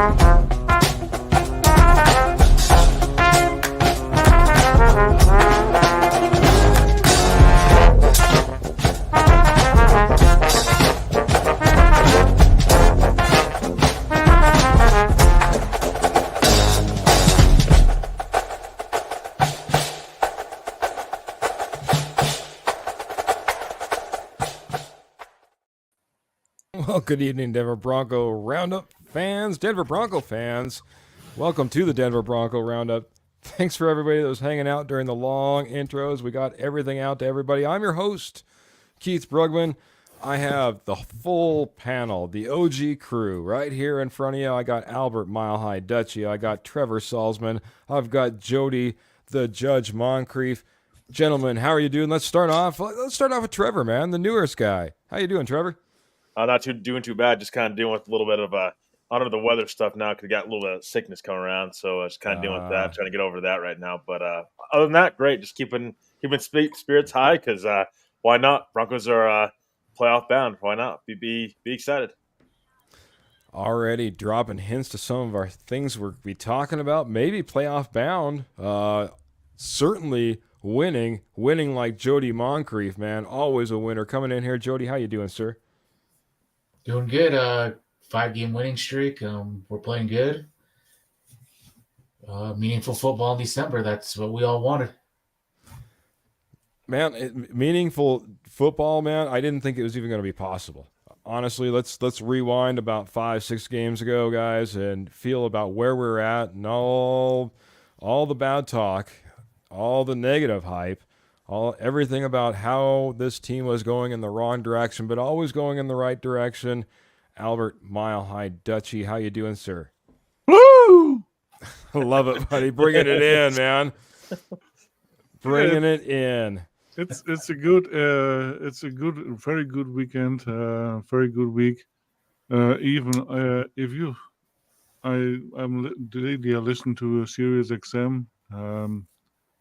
Well, good evening, Denver Bronco Roundup fans, Denver Bronco fans. Welcome to the Denver Bronco Roundup. Thanks for everybody that was hanging out during the long intros. We got everything out to everybody. I'm your host, Keith Brugman. I have the full panel, the OG crew right here in front of you. I got Albert Mile High Dutchy. I got Trevor Salzman. I've got Jody, the Judge Moncrief. Gentlemen, how are you doing? Let's start off with Trevor, man, the newest guy. How you doing, Trevor? Not doing too bad. Just kind of dealing with a little bit of under the weather stuff now because got a little bit of sickness coming around. So just kind of dealing with that, trying to get over that right now. But other than that, great. Just keeping spirits high because why not? Broncos are playoff bound. Why not? Be excited. Already dropping hints to some of our things we'll be talking about. Maybe playoff bound. Certainly winning like Jody Moncrief, man. Always a winner. Coming in here, Jody. How you doing, sir? Doing good. 5-game winning streak. We're playing good. Meaningful football in December. That's what we all wanted. Man, meaningful football, man. I didn't think it was even going to be possible. Honestly, let's rewind about 5-6 games ago, guys, and feel about where we're at and all the bad talk, all the negative hype. Everything about how this team was going in the wrong direction, but always going in the right direction. Albert Mile High Dutchy, how you doing, sir? Woo! Love it, buddy. Bringing it in, man. Bringing it in. It's a very good weekend. Very good week. Even if you, I'm lately I listen to Sirius XM, the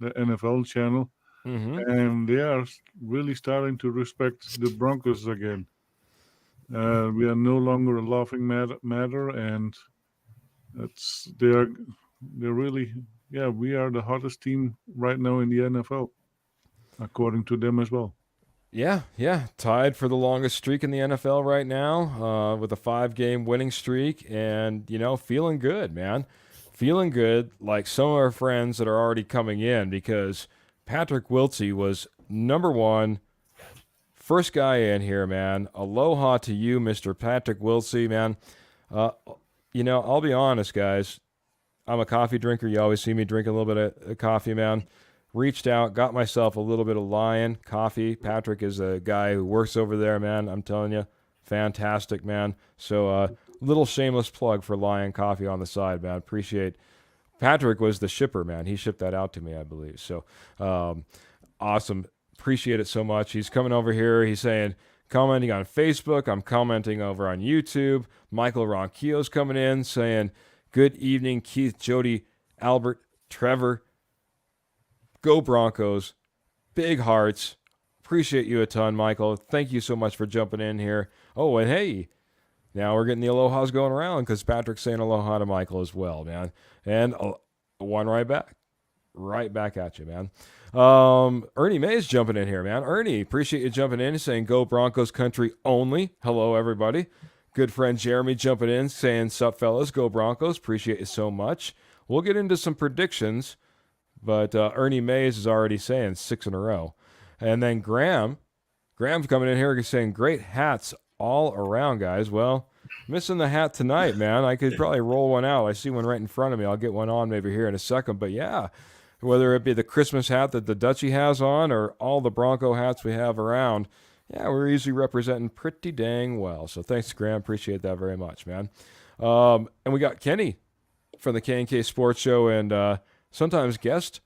NFL channel. Mm-hmm. And they are really starting to respect the Broncos again. We are no longer a laughing matter, and they're really, we are the hottest team right now in the NFL, according to them as well. Yeah, tied for the longest streak in the NFL right now, with a 5-game winning streak, and feeling good, man, feeling good. Like some of our friends that are already coming in because Patrick Wiltsey was number one, first guy in here, man. Aloha to you, Mr. Patrick Wiltsey, man. I'll be honest, guys. I'm a coffee drinker. You always see me drink a little bit of coffee, man. Reached out, got myself a little bit of Lion coffee. Patrick is a guy who works over there, man. I'm telling you, fantastic, man. So, little shameless plug for Lion coffee on the side, man. Appreciate Patrick was the shipper, man. He shipped that out to me, I believe. So, awesome. Appreciate it so much. He's coming over here. He's saying, commenting on Facebook. I'm commenting over on YouTube. Michael Ronquillo's coming in saying, good evening, Keith, Jody, Albert, Trevor. Go Broncos. Big hearts. Appreciate you a ton, Michael. Thank you so much for jumping in here. Oh, and hey, now we're getting the alohas going around because Patrick's saying aloha to Michael as well, man. And one right back at you, man. Ernie May's jumping in here, man. Ernie, appreciate you jumping in, saying go Broncos country only. Hello, everybody. Good friend Jeremy jumping in, saying sup, fellas, go Broncos. Appreciate you so much. We'll get into some predictions, but Ernie Mays is already saying 6 in a row. And then Graham's coming in here saying great hats all around, guys. Well, missing the hat tonight, man. I could probably roll one out. I see one right in front of me. I'll get one on maybe here in a second. But yeah, whether it be the Christmas hat that the Dutchie has on or all the Bronco hats we have around, yeah, we're usually representing pretty dang well. So thanks, Graham. Appreciate that very much, man. And we got Kenny from the K&K Sports Show and sometimes guest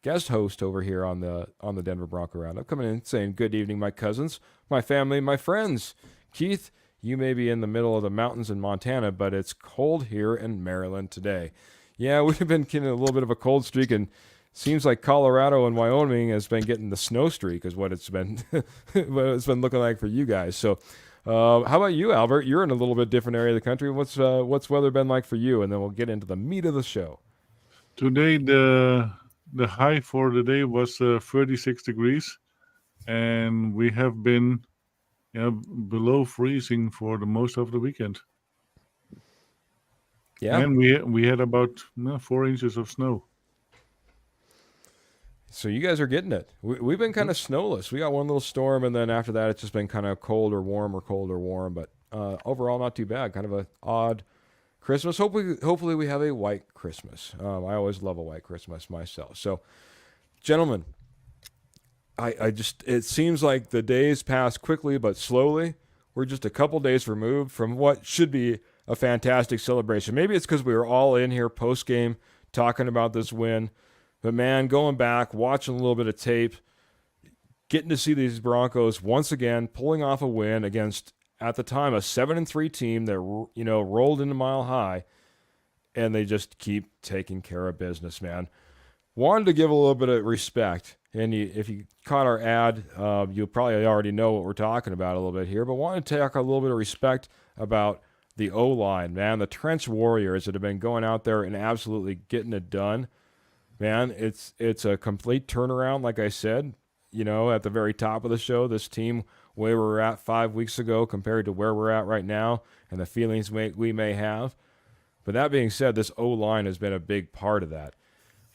host over here on the Denver Bronco Roundup, coming in saying, good evening, my cousins, my family, my friends. Keith, you may be in the middle of the mountains in Montana, but it's cold here in Maryland today. Yeah, we've been getting a little bit of a cold streak, and seems like Colorado and Wyoming has been getting the snow streak is what it's been what it's been looking like for you guys. So How about you, Albert? You're in a little bit different area of the country. What's weather been like for you? And then we'll get into the meat of the show. Today, the high for the day was 36 degrees, and we have been below freezing for the most of the weekend. Yeah. And we had about 4 inches of snow. So you guys are getting it. We've been kind of snowless. We got one little storm, and then after that, it's just been kind of cold or warm or cold or warm. But overall, not too bad. Kind of an odd Christmas. Hopefully we have a white Christmas. I always love a white Christmas myself. So, gentlemen, it seems like the days pass quickly but slowly. We're just a couple days removed from what should be a fantastic celebration. Maybe it's because we were all in here post game talking about this win. But man, going back, watching a little bit of tape, getting to see these Broncos once again pulling off a win against, at the time, a 7-3 team that rolled into Mile High, and they just keep taking care of business, man. Wanted to give a little bit of respect, and if you caught our ad, you probably already know what we're talking about a little bit here, but wanted to take a little bit of respect about the O-line, man, the trench warriors that have been going out there and absolutely getting it done. Man, it's a complete turnaround, like I said, at the very top of the show, this team, where we were at 5 weeks ago compared to where we're at right now and the feelings we may have. But that being said, this O-line has been a big part of that.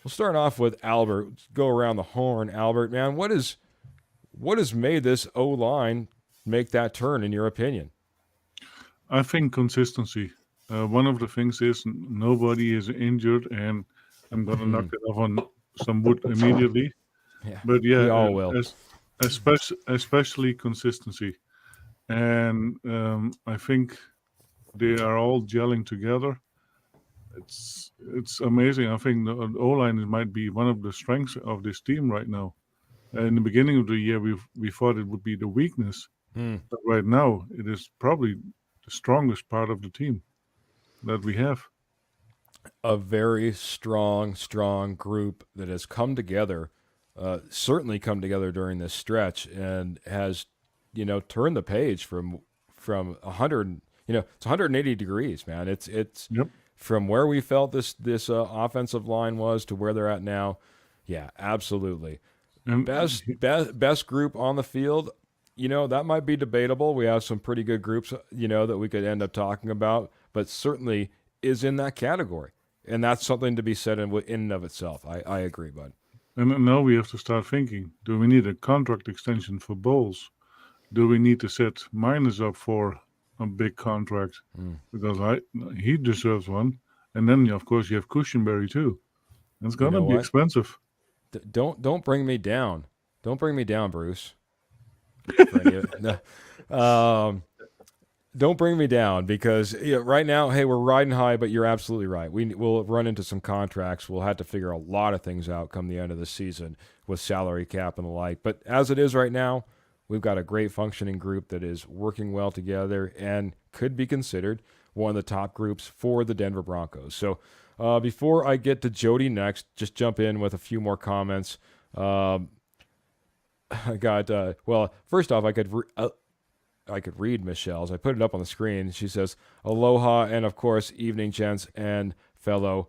We'll start off with Albert. Let's go around the horn. Albert, man, what has made this O-line make that turn, in your opinion? I think consistency. One of the things is nobody is injured, and I'm going to knock it off on some wood immediately. Yeah, but yeah, we all will. Especially consistency. And I think they are all gelling together. It's amazing. I think the O-line might be one of the strengths of this team right now. In the beginning of the year, we thought it would be the weakness. But right now, it is probably the strongest part of the team that we have. A very strong group that has come together, certainly come together during this stretch, and has, turned the page from 100. It's 180 degrees, man. It's Yep. From where we felt this offensive line was to where they're at now. Yeah, absolutely. And Best group on the field. That might be debatable. We have some pretty good groups, that we could end up talking about, but certainly is in that category. And that's something to be said in and of itself. I agree, bud. And now we have to start thinking, do we need a contract extension for Bowles? Do we need to set Miners up for a big contract? Because he deserves one. And then, of course, you have Cushenberry, too. It's going to be expensive. Don't bring me down. Don't bring me down, Bruce. Don't bring me down, because right now, hey, we're riding high, but you're absolutely right. We'll run into some contracts. We'll have to figure a lot of things out come the end of the season with salary cap and the like. But as it is right now, we've got a great functioning group that is working well together and could be considered one of the top groups for the Denver Broncos. So before I get to Jody next, just jump in with a few more comments. I got, first off, I could read Michelle's. I put it up on the screen. She says, aloha, and of course, evening, gents and fellow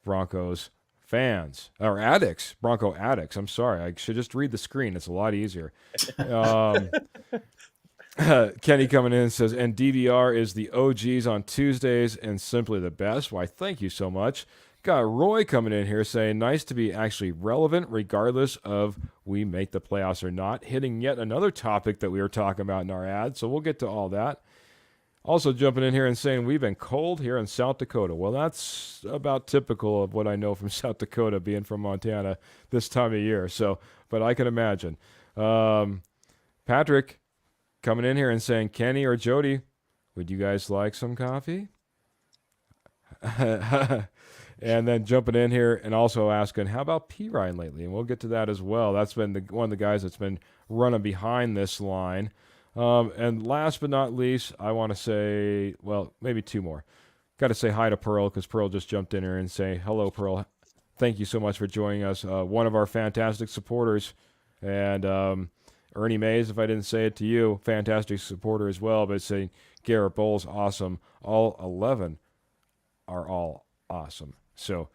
Broncos fans. Or addicts. Bronco addicts. I'm sorry. I should just read the screen. It's a lot easier. Kenny coming in says, and DVR is the OGs on Tuesdays and simply the best. Why, thank you so much. Got Roy coming in here saying, nice to be actually relevant regardless of we make the playoffs or not. Hitting yet another topic that we were talking about in our ad, so we'll get to all that. Also jumping in here and saying, we've been cold here in South Dakota. Well, that's about typical of what I know from South Dakota, being from Montana this time of year. So, but I can imagine. Patrick coming in here and saying, Kenny or Jody, would you guys like some coffee? And then jumping in here and also asking, how about P. Ryan lately? And we'll get to that as well. That's been one of the guys that's been running behind this line. And last but not least, I want to say, well, maybe two more. Got to say hi to Pearl, because Pearl just jumped in here and say, hello, Pearl. Thank you so much for joining us. One of our fantastic supporters. And Ernie Mays, if I didn't say it to you, fantastic supporter as well, but saying Garrett Bowles, awesome. All 11 are all awesome. So,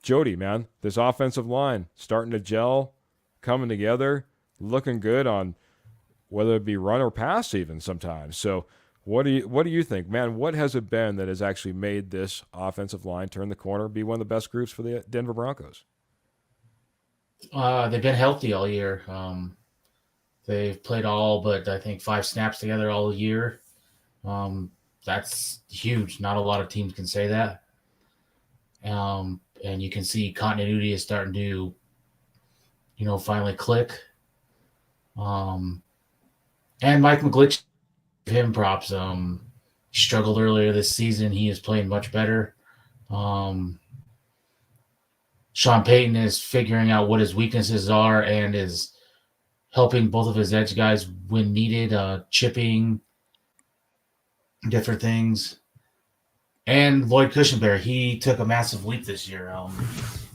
Jody, man, this offensive line starting to gel, coming together, looking good on whether it be run or pass even sometimes. So, what do you think, man? What has it been that has actually made this offensive line turn the corner, be one of the best groups for the Denver Broncos? They've been healthy all year. They've played all but I think 5 snaps together all year. That's huge. Not a lot of teams can say that. And you can see continuity is starting to, finally click. And Mike McGlinchey, give him props. He struggled earlier this season. He is playing much better. Sean Payton is figuring out what his weaknesses are and is helping both of his edge guys when needed, chipping, different things. And Lloyd Cushenberry, he took a massive leap this year.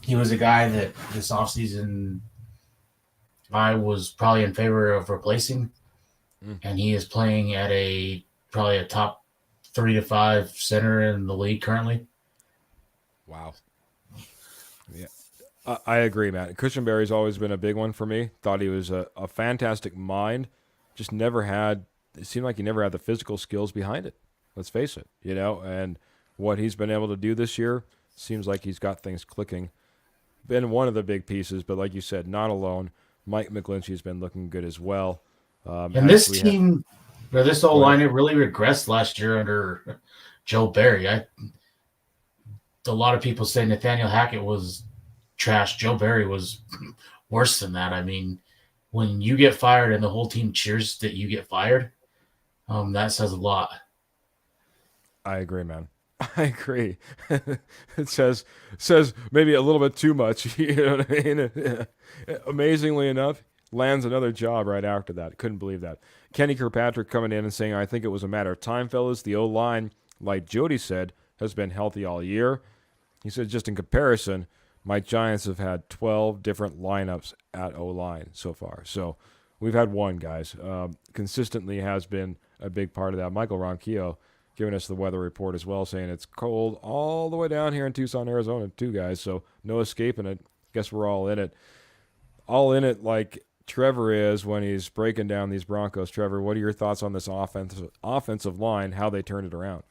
He was a guy that this offseason I was probably in favor of replacing, and he is playing at probably a top 3 to 5 center in the league currently. Wow. Yeah, I agree, Matt. Cushenberry's always been a big one for me. Thought he was a fantastic mind. Just never had. It seemed like he never had the physical skills behind it. Let's face it, and what he's been able to do this year seems like he's got things clicking. Been one of the big pieces, but like you said, not alone. Mike McGlinchey's been looking good as well. And this team, or this whole line, it really regressed last year under Joe Barry. A lot of people say Nathaniel Hackett was trash. Joe Barry was worse than that. I mean, when you get fired and the whole team cheers that you get fired, that says a lot. I agree, man. I agree. It says maybe a little bit too much. You know what I mean? Amazingly enough, lands another job right after that. Couldn't believe that. Kenny Kirkpatrick coming in and saying, I think it was a matter of time, fellas. The O-line, like Jody said, has been healthy all year. He said just in comparison, my Giants have had 12 different lineups at O-line so far. So we've had one, guys. Consistently has been a big part of that. Michael Ronquillo giving us the weather report as well, saying it's cold all the way down here in Tucson, Arizona, too, guys. So no escaping it. Guess we're all in it. All in it like Trevor is when he's breaking down these Broncos. Trevor, what are your thoughts on this offensive line, how they turned it around?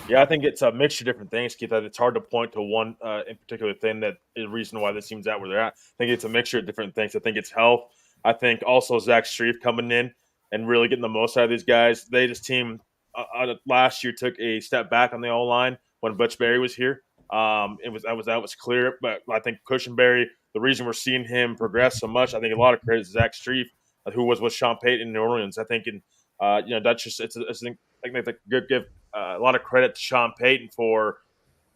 Yeah, I think it's a mixture of different things, Keith. It's hard to point to one in particular thing that is the reason why this team's at where they're at. I think it's a mixture of different things. I think it's health. I think also Zach Strief coming in and really getting the most out of these guys. This team last year took a step back on the O-line when Butch Berry was here. That was clear, but I think Cushenberry, the reason we're seeing him progress so much, I think a lot of credit to Zach Strief, who was with Sean Payton in New Orleans. I think, that's just I think they give a lot of credit to Sean Payton for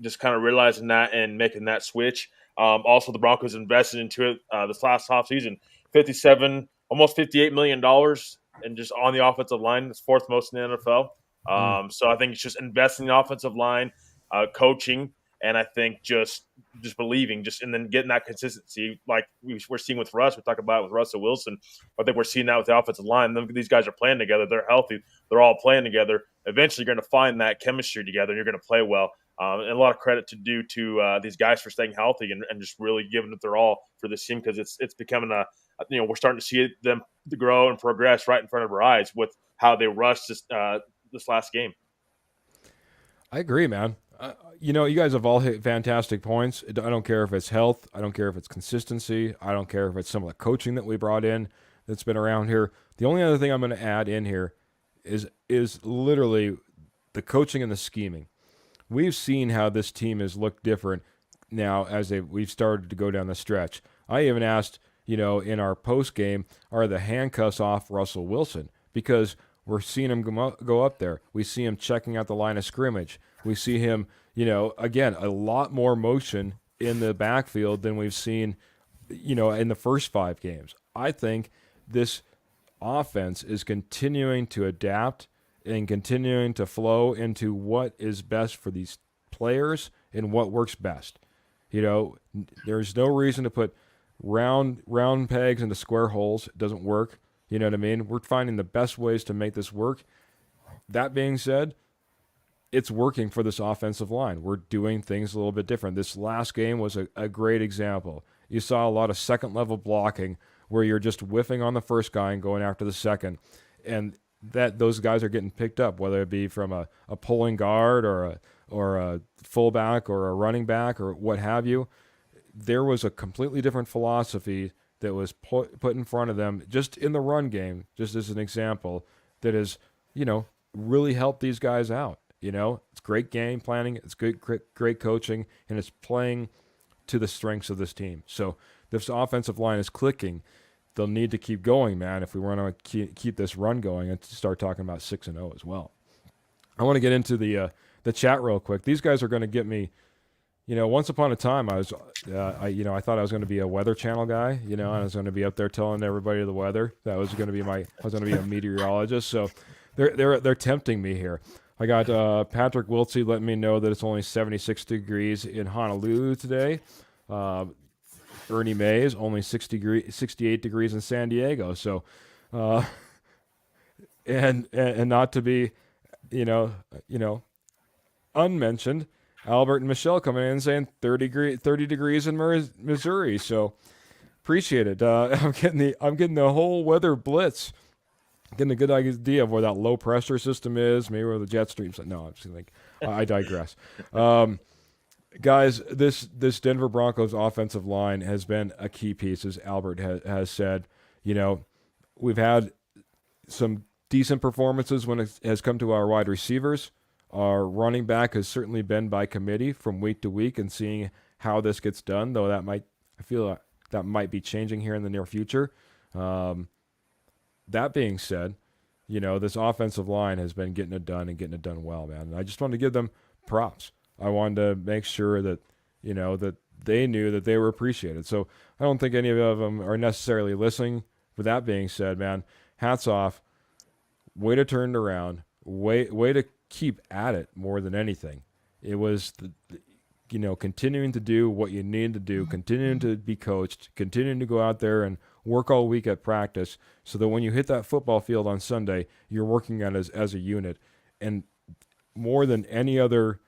just kind of realizing that and making that switch. Also, the Broncos invested into it this last offseason, almost $58 million, and just on the offensive line, it's 4th most in the NFL. So I think it's just investing in the offensive line, coaching, and I think just believing, and then getting that consistency like we're seeing with Russ. We talk about it with Russell Wilson. I think we're seeing that with the offensive line. These guys are playing together. They're healthy. They're all playing together. Eventually, you're going to find that chemistry together, and you're going to play well. And a lot of credit to these guys for staying healthy and just really giving it their all for this team, because it's becoming we're starting to see them to grow and progress right in front of our eyes with how they rushed this last game. I agree, man. You guys have all hit fantastic points. I don't care if it's health. I don't care if it's consistency. I don't care if it's some of the coaching that we brought in that's been around here. The only other thing I'm going to add in here is literally the coaching and the scheming. We've seen how this team has looked different now as we've started to go down the stretch. I even asked, in our post game, are the handcuffs off Russell Wilson? Because we're seeing him go up there. We see him checking out the line of scrimmage. We see him, again, a lot more motion in the backfield than we've seen, in the first 5 games. I think this offense is continuing to adapt and continuing to flow into what is best for these players and what works best. There's no reason to put round pegs into square holes. It doesn't work. You know what I mean? We're finding the best ways to make this work. That being said, it's working for this offensive line. We're doing things a little bit different. This last game was a great example. You saw a lot of second level blocking where you're just whiffing on the first guy and going after the second. And that those guys are getting picked up, whether it be from a pulling guard or a fullback or a running back or what have you. There was a completely different philosophy that was put in front of them just in the run game, just as an example, that has, really helped these guys out. It's great game planning, it's great coaching, and it's playing to the strengths of this team. So this offensive line is clicking. They'll need to keep going, man, if we want to keep this run going and start talking about 6-0 as well. I want to get into the chat real quick. These guys are going to get me. Once upon a time, I thought I was going to be a Weather Channel guy, and I was going to be up there telling everybody the weather. That was going to be I was going to be a meteorologist. So they're tempting me here. I got Patrick Wiltsey letting me know that it's only 76 degrees in Honolulu today. Ernie Mays only 68 degrees in San Diego. So, and not to be, unmentioned, Albert and Michelle coming in saying 30 degrees in Missouri. So appreciate it. I'm getting the whole weather blitz. Getting a good idea of where that low pressure system is, maybe where the jet streams. No, I'm just like, I digress. Guys, this Denver Broncos offensive line has been a key piece, as Albert has said. We've had some decent performances when it has come to our wide receivers. Our running back has certainly been by committee from week to week and seeing how this gets done, though I feel that might be changing here in the near future. That being said, this offensive line has been getting it done well, man. And I just wanted to give them props. I wanted to make sure that, that they knew that they were appreciated. So I don't think any of them are necessarily listening. With that being said, man, hats off. Way to turn it around. Way to keep at it more than anything. It was, continuing to do what you need to do, continuing to be coached, continuing to go out there and work all week at practice so that when you hit that football field on Sunday, you're working on it as a unit. And more than any other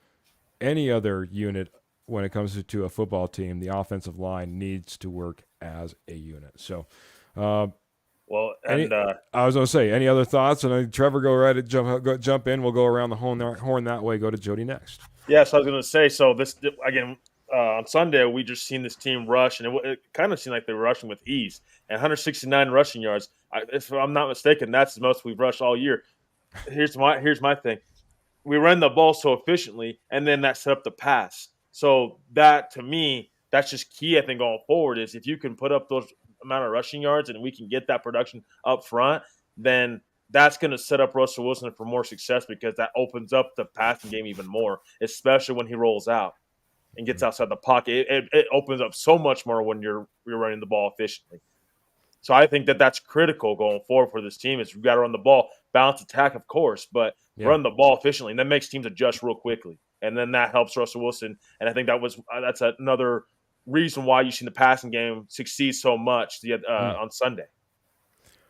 unit when it comes to a football team, the offensive line needs to work as a unit. So, I was going to say, any other thoughts? And Trevor, go right at jump in. We'll go around the horn that way. Go to Jody next. Yes, I was going to say. So this again on Sunday, we just seen this team rush, and it kind of seemed like they were rushing with ease. And 169 rushing yards. If I'm not mistaken, that's the most we've rushed all year. Here's my thing. We ran the ball so efficiently, and then that set up the pass. So that, to me, that's just key, I think, going forward, is if you can put up those amount of rushing yards and we can get that production up front, then that's going to set up Russell Wilson for more success, because that opens up the passing game even more, especially when he rolls out and gets outside the pocket. It opens up so much more when you're running the ball efficiently. So I think that's critical going forward for this team. Is we've got to run the ball, balance attack, of course, but run the ball efficiently, and that makes teams adjust real quickly, and then that helps Russell Wilson. And I think that's another reason why you've seen the passing game succeed so much on Sunday.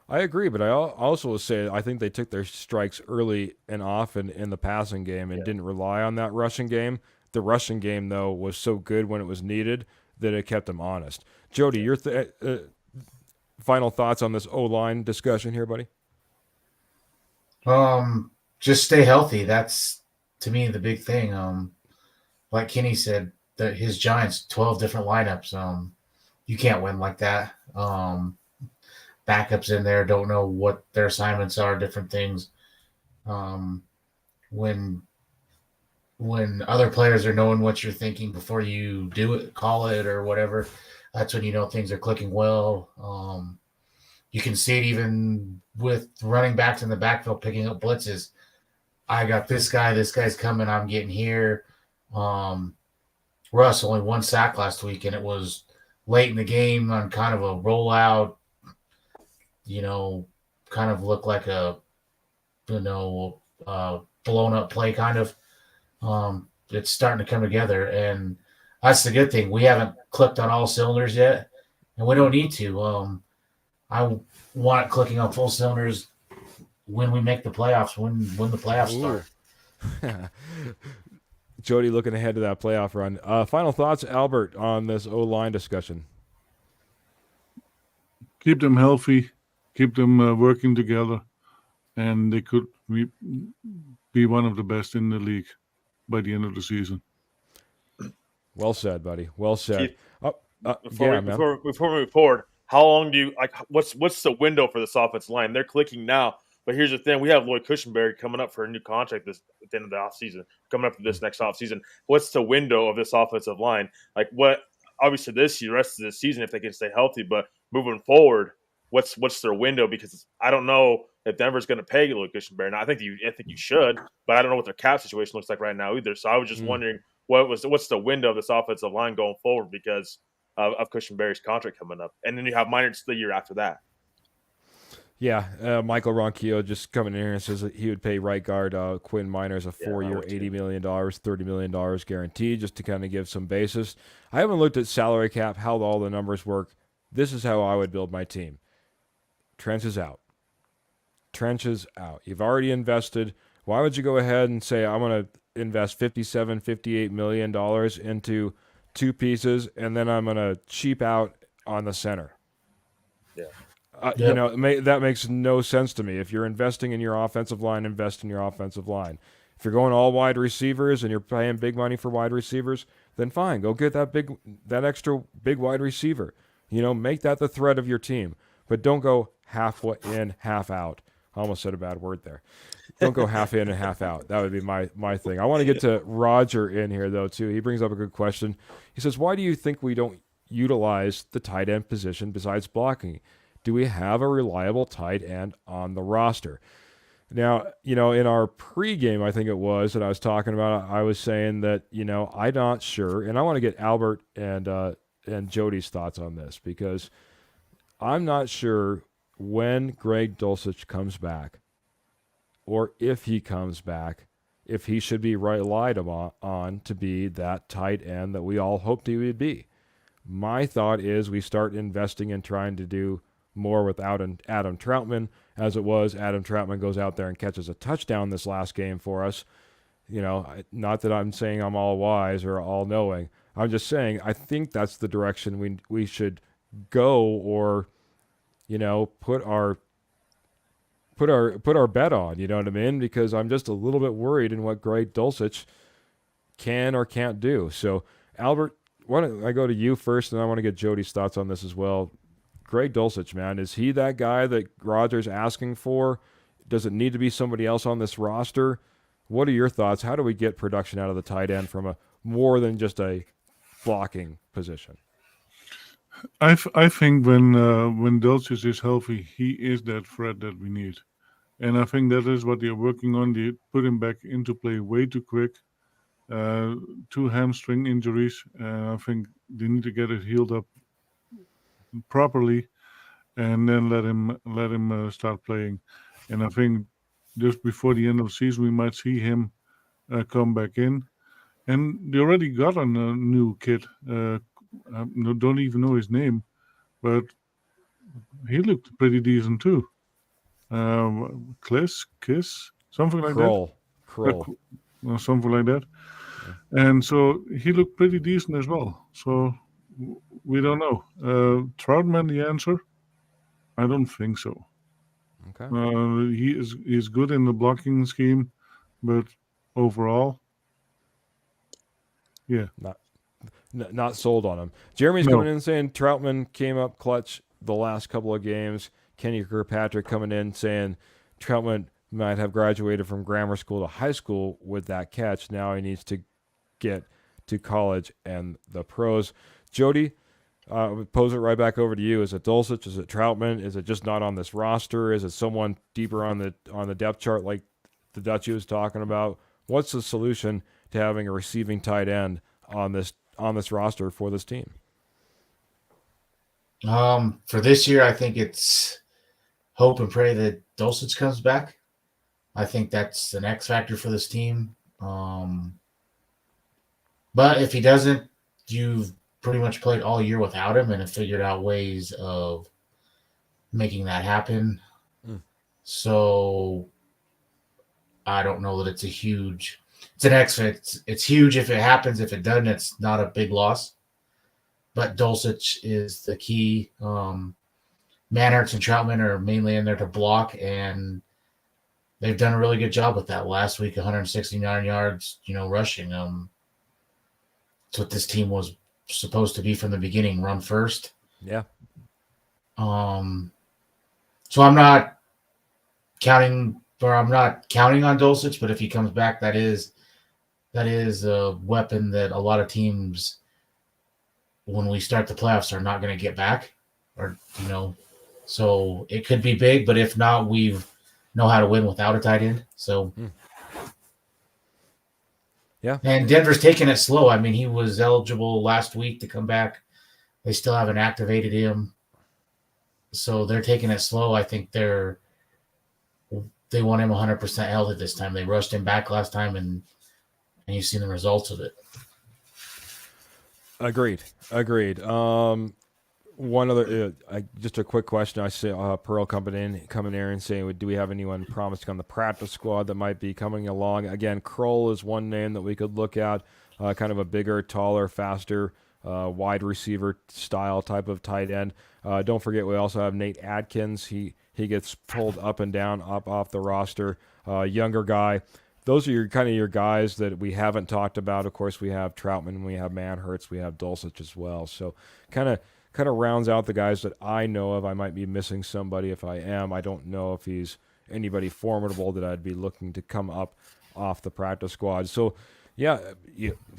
I agree, but I also will say I think they took their strikes early and often in the passing game and didn't rely on that rushing game. The rushing game, though, was so good when it was needed that it kept them honest. Jody, your final thoughts on this O-line discussion here, buddy? Just stay healthy. That's, to me, the big thing. Like Kenny said, his Giants, 12 different lineups. You can't win like that. Backups in there don't know what their assignments are, different things. When other players are knowing what you're thinking before you do it, call it or whatever, that's when you know things are clicking well. You can see it even with running backs in the backfield picking up blitzes. I got this guy's coming, I'm getting here. Russ only 1 sack last week, and it was late in the game on kind of a rollout, kind of looked like a, blown up play kind of. It's starting to come together, and that's the good thing. We haven't clicked on all cylinders yet, and we don't need to. I want it clicking on full cylinders when we make the playoffs, when the playoffs start. Jody looking ahead to that playoff run. Final thoughts, Albert, on this O-line discussion? Keep them healthy, keep them working together, and they could be one of the best in the league by the end of the season. Well said, buddy. Well said. Keith, Before we move forward, how long do you like? What's the window for this offensive line? They're clicking now, but here's the thing: we have Lloyd Cushenberry coming up for a new contract at the end of the offseason, coming up to this next offseason. What's the window of this offensive line? Like what? Obviously, this year, rest of the season, if they can stay healthy, but moving forward, what's their window? Because I don't know if Denver's going to pay Lloyd Cushenberry. Now, I think you should, but I don't know what their cap situation looks like right now either. So I was just wondering what's the window of this offensive line going forward because of Cushenberry's contract coming up, and then you have Miners the year after that. Yeah, Michael Ronquillo just coming in here and says that he would pay right guard Quinn Miners a 4-year, $80 million, $30 million guaranteed, just to kind of give some basis. I haven't looked at salary cap, how all the numbers work. This is how I would build my team. Trenches out. Trenches out. You've already invested. Why would you go ahead and say, I'm going to invest $57, $58 million into two pieces, and then I'm going to cheap out on the center? Yeah. You know, that makes no sense to me. If you're investing in your offensive line, invest in your offensive line. If you're going all wide receivers and you're paying big money for wide receivers, then fine, go get that extra big wide receiver. You know, make that the threat of your team. But don't go half in, half out. I almost said a bad word there. Don't go half in and half out. That would be my thing. I want to get to Roger in here, though, too. He brings up a good question. He says, why do you think we don't utilize the tight end position besides blocking? Do we have a reliable tight end on the roster? Now, you know, in our pregame, I think it was that I was talking about, I was saying that, you know, I'm not sure, and I want to get Albert and Jody's thoughts on this, because I'm not sure when Greg Dulcich comes back, or if he comes back, if he should be relied on to be that tight end that we all hoped he would be. My thought is we start investing in trying to do more without Adam Troutman, as it was Adam Troutman goes out there and catches a touchdown this last game for us. You know, not that I'm saying I'm all wise or all knowing. I'm just saying I think that's the direction we should go, or, you know, put our bet on, you know what I mean? Because I'm just a little bit worried in what Greg Dulcich can or can't do. So, Albert, why don't I go to you first, and I want to get Jody's thoughts on this as well. Greg Dulcich, man, is he that guy that Rodgers asking for? Does it need to be somebody else on this roster? What are your thoughts? How do we get production out of the tight end from a more than just a blocking position? I think when Dulcich is healthy, he is that threat that we need, and I think that is what they're working on. They put him back into play way too quick. 2 hamstring injuries. I think they need to get it healed up properly, and then let him start playing. And I think just before the end of the season, we might see him come back in. And they already got a new kid. I don't even know his name, but he looked pretty decent too. Kiss, something like that. Kroll. Something like that. And so he looked pretty decent as well. So we don't know. Troutman, the answer? I don't think so. Okay. He's good in the blocking scheme, but overall, yeah, not sold on him. Jeremy's coming in saying Troutman came up clutch the last couple of games. Kenny Kirkpatrick coming in saying Troutman might have graduated from grammar school to high school with that catch. Now he needs to get to college and the pros. Jody, pose it right back over to you. Is it Dulcich? Is it Troutman? Is it just not on this roster? Is it someone deeper on the depth chart like the Dutchie was talking about? What's the solution to having a receiving tight end on this roster for this team? For this year, I think it's hope and pray that Dulcich comes back. I think that's an X factor for this team. But if he doesn't, you've pretty much played all year without him and have figured out ways of making that happen. So I don't know that it's an X. It's huge if it happens. If it doesn't, it's not a big loss. But Dulcich is the key. Manhurts and Troutman are mainly in there to block, and they've done a really good job with that. Last week, 169 yards, rushing. It's what this team was supposed to be from the beginning, run first. Yeah. So I'm not counting on Dulcich, but if he comes back, that is a weapon that a lot of teams, when we start the playoffs, are not going to get back, so it could be big, but if not, we know how to win without a tight end. So, yeah. And Denver's taking it slow. I mean, he was eligible last week to come back. They still haven't activated him, so they're taking it slow. I think they want him 100% healthy this time. They rushed him back last time, and you've seen the results of it. Agreed. One other, just a quick question. I see Pearl coming in and saying, do we have anyone promising on the practice squad that might be coming along? Again, Kroll is one name that we could look at, kind of a bigger, taller, faster, wide receiver style type of tight end. Don't forget, we also have Nate Adkins. He gets pulled up and down, up off the roster. Younger guy. Those are your guys that we haven't talked about. Of course, we have Troutman, we have Manhurts, we have Dulcich as well. So kind of rounds out the guys that I know of. I might be missing somebody. If I am, I don't know if he's anybody formidable that I'd be looking to come up off the practice squad. So, yeah,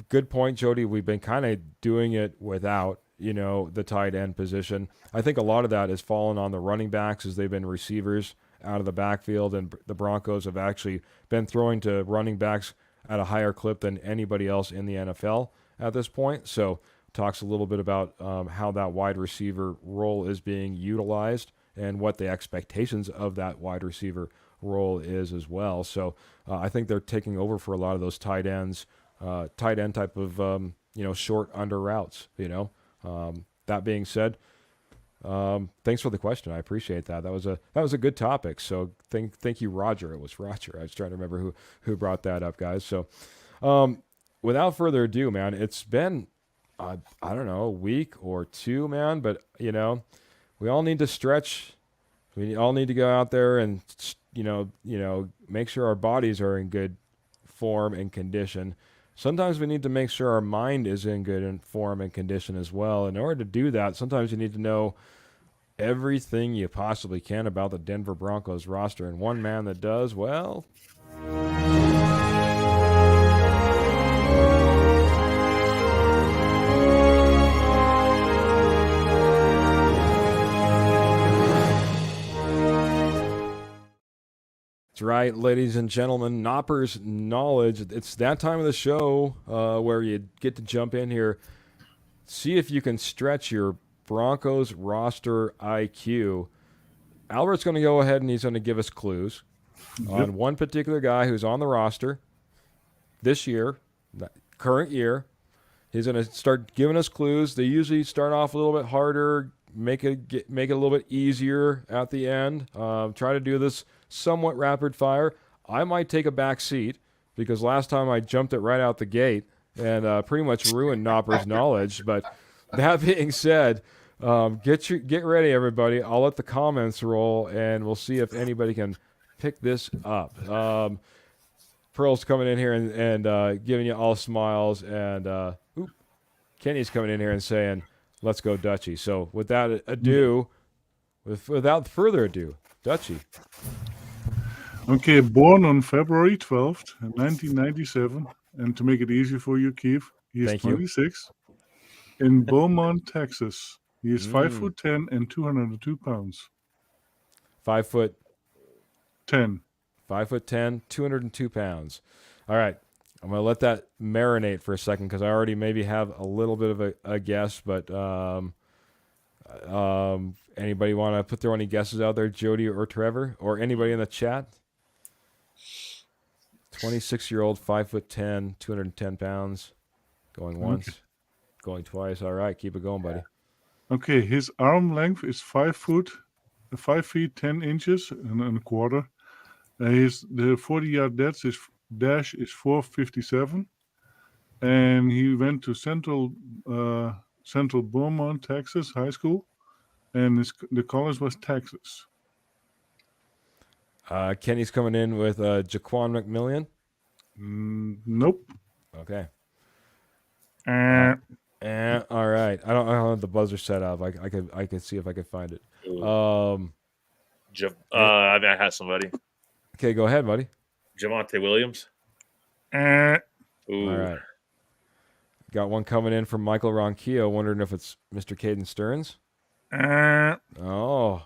good point, Jody. We've been kind of doing it without, the tight end position. I think a lot of that has fallen on the running backs as they've been receivers out of the backfield, and the Broncos have actually been throwing to running backs at a higher clip than anybody else in the NFL at this point. So talks a little bit about how that wide receiver role is being utilized and what the expectations of that wide receiver role is as well. So I think they're taking over for a lot of those tight end type of short under routes. That being said, thanks for the question. I appreciate that. That was a good topic. So thank you, Roger. It was Roger. I was trying to remember who brought that up, guys. So without further ado, man, it's been I don't know, a week or two, man. But we all need to stretch. We all need to go out there and make sure our bodies are in good form and condition. Sometimes we need to make sure our mind is in good form and condition as well. In order to do that, sometimes you need to know everything you possibly can about the Denver Broncos roster. And one man that does, well... right, ladies and gentlemen, Nopper's Knowledge. It's that time of the show where you get to jump in here, see if you can stretch your Broncos roster IQ. Albert's going to go ahead and he's going to give us clues on one particular guy who's on the roster this year, current year. He's going to start giving us clues. They usually start off a little bit harder, make it a little bit easier at the end. Try to do this somewhat rapid fire. I might take a back seat because last time I jumped it right out the gate and pretty much ruined Nopper's Knowledge. But that being said, get ready, everybody. I'll let the comments roll, and we'll see if anybody can pick this up. Pearl's coming in here and giving you all smiles, and Kenny's coming in here and saying, "Let's go, Dutchie." So without further ado, Dutchie. Okay, born on February 12th, 1997, and to make it easy for you, Keith, he's 26, in Beaumont, Texas. He is 5'10" and 202 pounds. 5'10". 5'10", 202 pounds. All right, I'm going to let that marinate for a second because I already maybe have a little bit of a guess, but anybody want to throw any guesses out there, Jody or Trevor, or anybody in the chat? 26-year-old, 5'10", 210 pounds, going once. Going twice. All right, keep it going, buddy. Okay, his arm length is 5 feet 10 inches and a quarter. The 40-yard dash is 4:57, and he went to Central Beaumont, Texas high school, and the college was Texas. Kenny's coming in with Jaquan McMillian. Nope. Okay. Uh, All right. I don't have the buzzer set up. I could see if I could find it. I had somebody. Okay, go ahead, buddy. Javonte Williams. All right. Got one coming in from Michael Ronquillo, wondering if it's Mr. Caden Stearns. Oh.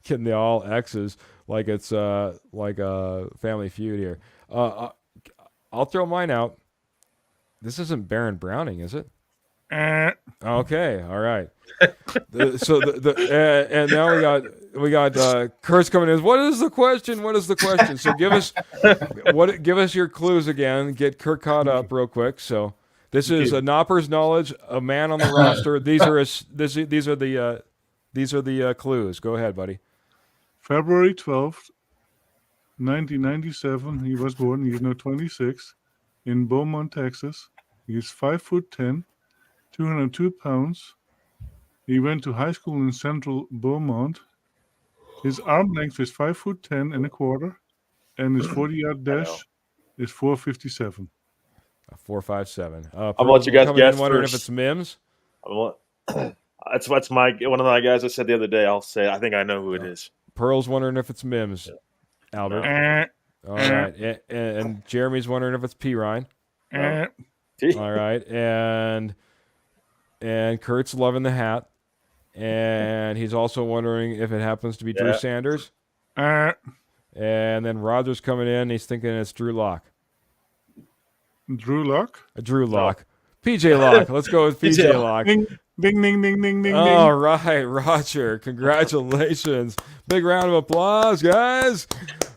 Getting the all X's like it's like a Family Feud here. I'll throw mine out. This isn't Baron Browning, is it? Okay, all right. And now we got Kurt's coming in. What is the question? What is the question? So give us your clues again. Get Kurt caught up real quick. So this is a Nopper's knowledge, a man on the roster. These are the clues. Go ahead, buddy. February 12th, 1997. He was born. He's now 26 in Beaumont, Texas. He's 5'10", 202 pounds. He went to high school in Central Beaumont. His arm length is 5'10" and a quarter, and his 40-yard dash is 4:57. 4.57. How about you guys guess wondering first? if it's Mims? That's one of my guys I said the other day. I'll say I think I know who it is. Pearl's wondering if it's Mims. Albert. All right. And Jeremy's wondering if it's P. Ryan. All right. And Kurt's loving the hat. And he's also wondering if it happens to be Drew Sanders. And then Roger's coming in. He's thinking it's Drew Lock. Drew Lock? Drew Lock. PJ Lock. Let's go with PJ Lock. Ding, ding, ding, ding, ding, ding. All right, Roger. Congratulations. Big round of applause, guys.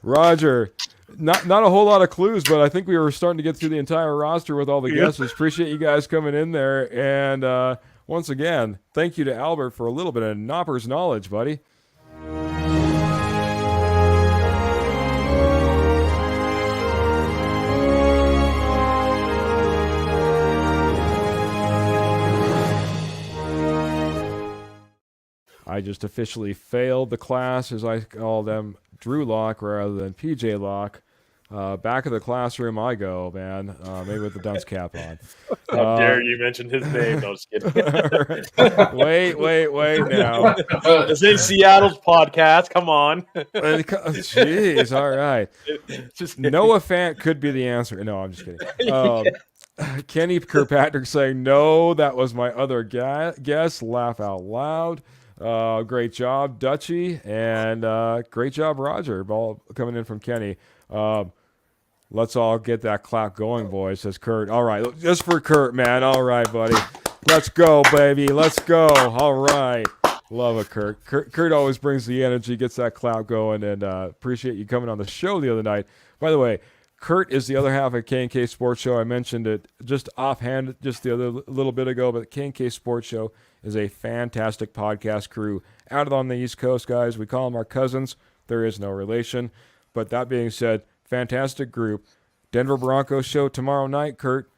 Roger. Not a whole lot of clues, but I think we were starting to get through the entire roster with all the guesses. Appreciate you guys coming in there. And once again, thank you to Albert for a little bit of Nopper's knowledge, buddy. I just officially failed the class, as I call them, Drew Lock rather than PJ Lock. Back of the classroom I go, man. Maybe with the dunce cap on. How dare you mention his name? No, just kidding. Wait now. This ain't Seattle's podcast. Come on. Jeez, all right. Just Noah Fant could be the answer. No, I'm just kidding. Kenny Kirkpatrick saying, no, that was my other guess. Laugh out loud. Great job, Dutchie, and great job, Roger. Ball coming in from Kenny. Let's all get that clap going, boys, says Kurt. All right, just for Kurt, man. All right, buddy. Let's go, baby. Let's go. All right. Love it, Kurt. Kurt always brings the energy, gets that clap going, and appreciate you coming on the show the other night. By the way, Kurt is the other half of K&K Sports Show. I mentioned it just offhand just the other little bit ago, but the K&K Sports Show is a fantastic podcast crew out on the East Coast, guys. We call them our cousins. There is no relation. But that being said, fantastic group. Denver Broncos show tomorrow night, Kurt.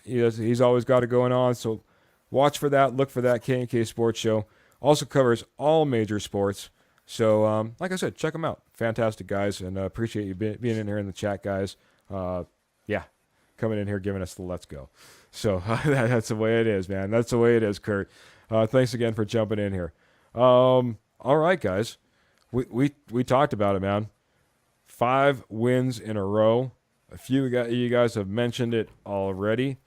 He's always got it going on, so watch for that. Look for that K&K Sports Show. Also covers all major sports. So, like I said, check them out. Fantastic guys, and appreciate you being in here in the chat, guys. Coming in here giving us the let's go. So that's the way it is, man. That's the way it is, Kurt. Thanks again for jumping in here. All right, guys. We talked about it, man. 5 wins in a row. A few of you guys have mentioned it already.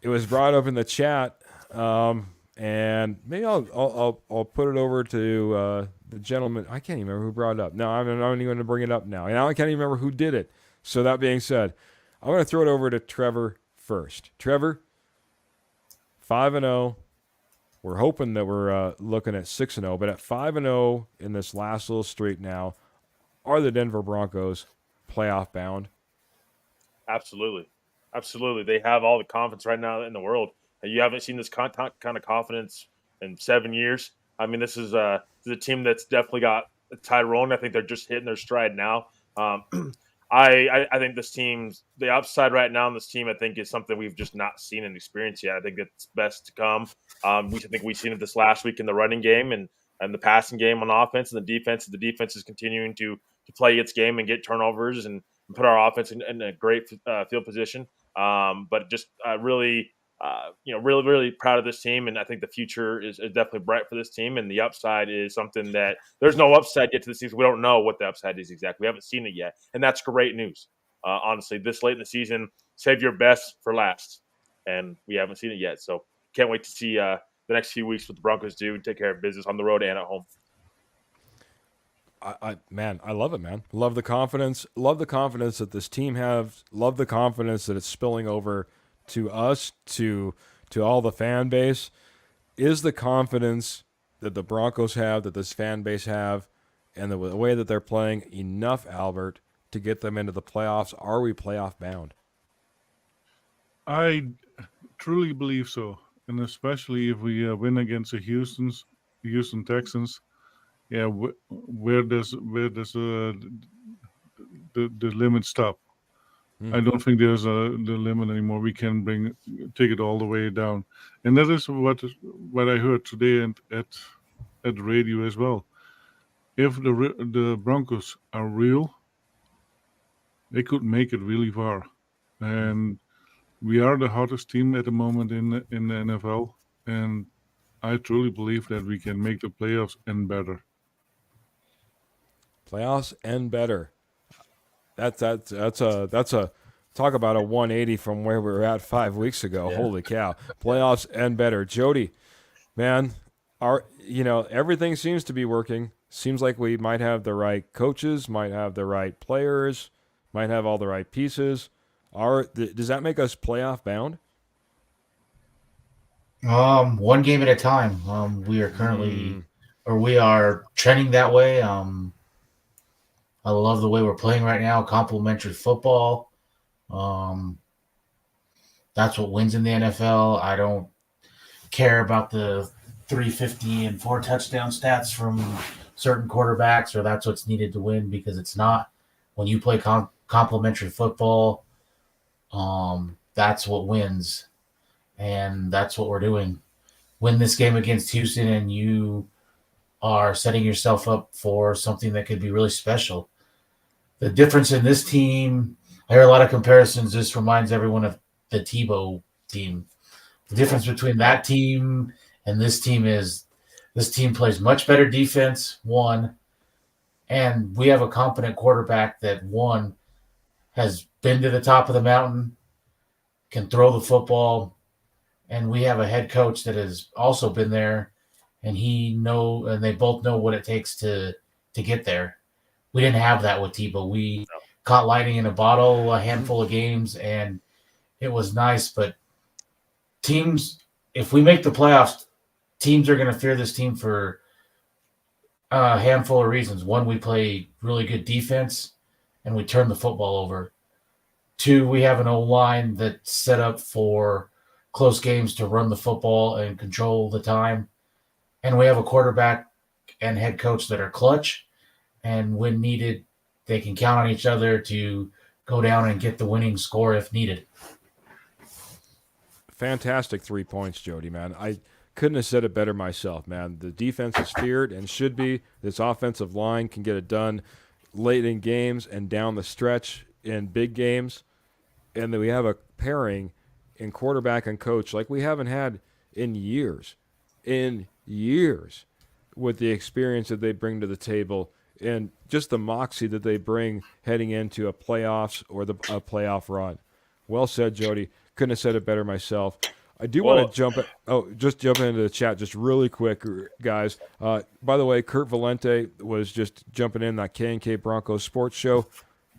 It was brought up in the chat, and maybe I'll put it over to the gentleman. I can't even remember who brought it up. No, I'm not even going to bring it up now. And I can't even remember who did it. So that being said, I'm going to throw it over to Trevor first. Trevor, 5-0. We're hoping that we're looking at 6-0, but at 5-0 in this last little streak now, are the Denver Broncos playoff bound? Absolutely. Absolutely. They have all the confidence right now in the world. You haven't seen this kind of confidence in 7 years. I mean, this is a team that's definitely got a tide rolling. I think they're just hitting their stride now. Um, I think this team's the upside right now in this team, I think, is something we've just not seen and experienced yet. I think it's best to come. I think we've seen it this last week in the running game and the passing game on offense and the defense. The defense is continuing to play its game and get turnovers and put our offense in a great field position. But just really, really, really proud of this team, and I think the future is definitely bright for this team. And the upside is something that there's no upside yet to the season. We don't know what the upside is exactly. We haven't seen it yet, and that's great news. Honestly, this late in the season, save your best for last, and we haven't seen it yet. So can't wait to see the next few weeks what the Broncos do and take care of business on the road and at home. I love it, man. Love the confidence. Love the confidence that this team has. Love the confidence that it's spilling over to us, to all the fan base. Is the confidence that the Broncos have, that this fan base have, and the way that they're playing enough, Albert, to get them into the playoffs? Are we playoff bound? I truly believe so, and especially if we win against the Houston Texans. Yeah, where does the limit stop? I don't think there's the limit anymore. We can take it all the way down, and that is what I heard today at the radio as well. If the Broncos are real, they could make it really far, and we are the hottest team at the moment in the NFL, and I truly believe that we can make the playoffs and better. Playoffs and better. That's a talk about a 180 from where we were at 5 weeks ago. Yeah. Holy cow! Playoffs and better. Jody, man, everything seems to be working. Seems like we might have the right coaches, might have the right players, might have all the right pieces. Does that make us playoff bound? One game at a time. We are currently, or we are trending that way. I love the way we're playing right now. Complementary football. That's what wins in the NFL. I don't care about the 350 and 4 touchdown stats from certain quarterbacks, or that's what's needed to win, because it's not. When you play complementary football, that's what wins, and that's what we're doing. Win this game against Houston, and you are setting yourself up for something that could be really special. The difference in this team, I hear a lot of comparisons. This reminds everyone of the Tebow team. The difference between that team and this team is this team plays much better defense, one, and we have a competent quarterback that, one, has been to the top of the mountain, can throw the football, and we have a head coach that has also been there, and they both know what it takes to get there. We didn't have that with Tebow. We caught lightning in a bottle a handful of games, and it was nice. But teams, if we make the playoffs, teams are going to fear this team for a handful of reasons. One, we play really good defense, and we turn the football over. Two, we have an O-line that's set up for close games to run the football and control the time. And we have a quarterback and head coach that are clutch. And when needed, they can count on each other to go down and get the winning score if needed. Fantastic 3 points, Jody, man. I couldn't have said it better myself, man. The defense is feared and should be. This offensive line can get it done late in games and down the stretch in big games. And then we have a pairing in quarterback and coach like we haven't had in years. With the experience that they bring to the table and just the moxie that they bring heading into a playoffs or a playoff run. Well said, Jody. Couldn't have said it better myself. I do want to jump into the chat just really quick, guys. By the way, Kurt Valente was just jumping in that K&K Broncos sports show.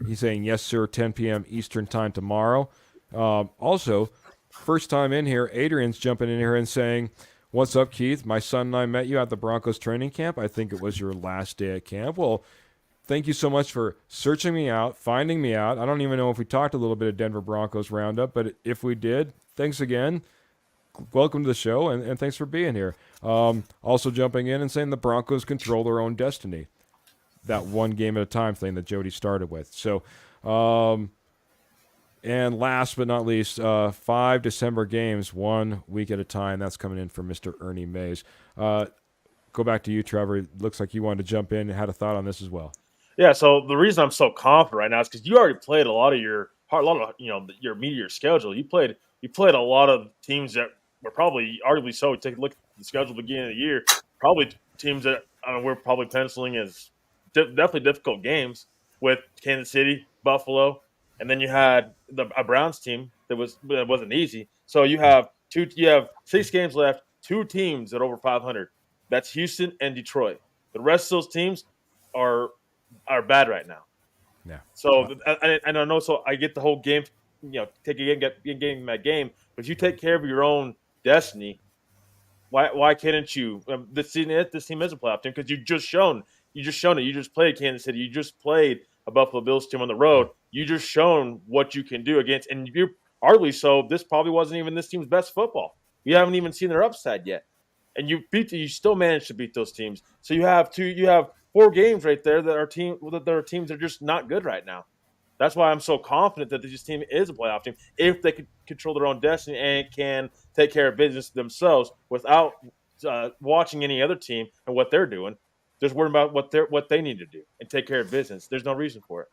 He's saying, yes, sir, 10 p.m. Eastern time tomorrow. Also, first time in here, Adrian's jumping in here and saying, what's up, Keith? My son and I met you at the Broncos training camp. I think it was your last day at camp. Well, thank you so much for searching me out, finding me out. I don't even know if we talked a little bit of Denver Broncos Roundup, but if we did, thanks again. Welcome to the show, and thanks for being here. Also jumping in and saying the Broncos control their own destiny. That one game at a time thing that Jody started with. So, and last but not least, 5 December games, 1 week at a time. That's coming in from Mr. Ernie Mays. Go back to you, Trevor. It looks like you wanted to jump in and had a thought on this as well. Yeah, so the reason I'm so confident right now is because you already played a lot of your meat of your schedule. You played a lot of teams that were probably arguably so. Take a look at the schedule at the beginning of the year. Probably teams that we're probably penciling as definitely difficult games with Kansas City, Buffalo, and then you had a Browns team that wasn't easy. So you have 6 games left, 2 teams at over 500. That's Houston and Detroit. The rest of those teams are bad right now. Yeah. So I don't know. So I get the whole game, take getting that game. But if you take care of your own destiny, why couldn't you? This team is a playoff team because you just shown it. You just played Kansas City. You just played a Buffalo Bills team on the road. You just shown what you can do against, and you're arguably so. This probably wasn't even this team's best football. You haven't even seen their upside yet, and you still managed to beat those teams. So you have 4 games right there that are teams that are just not good right now. That's why I'm so confident that this team is a playoff team if they can control their own destiny and can take care of business themselves without watching any other team and what they're doing. Just worrying about what they need to do and take care of business. There's no reason for it.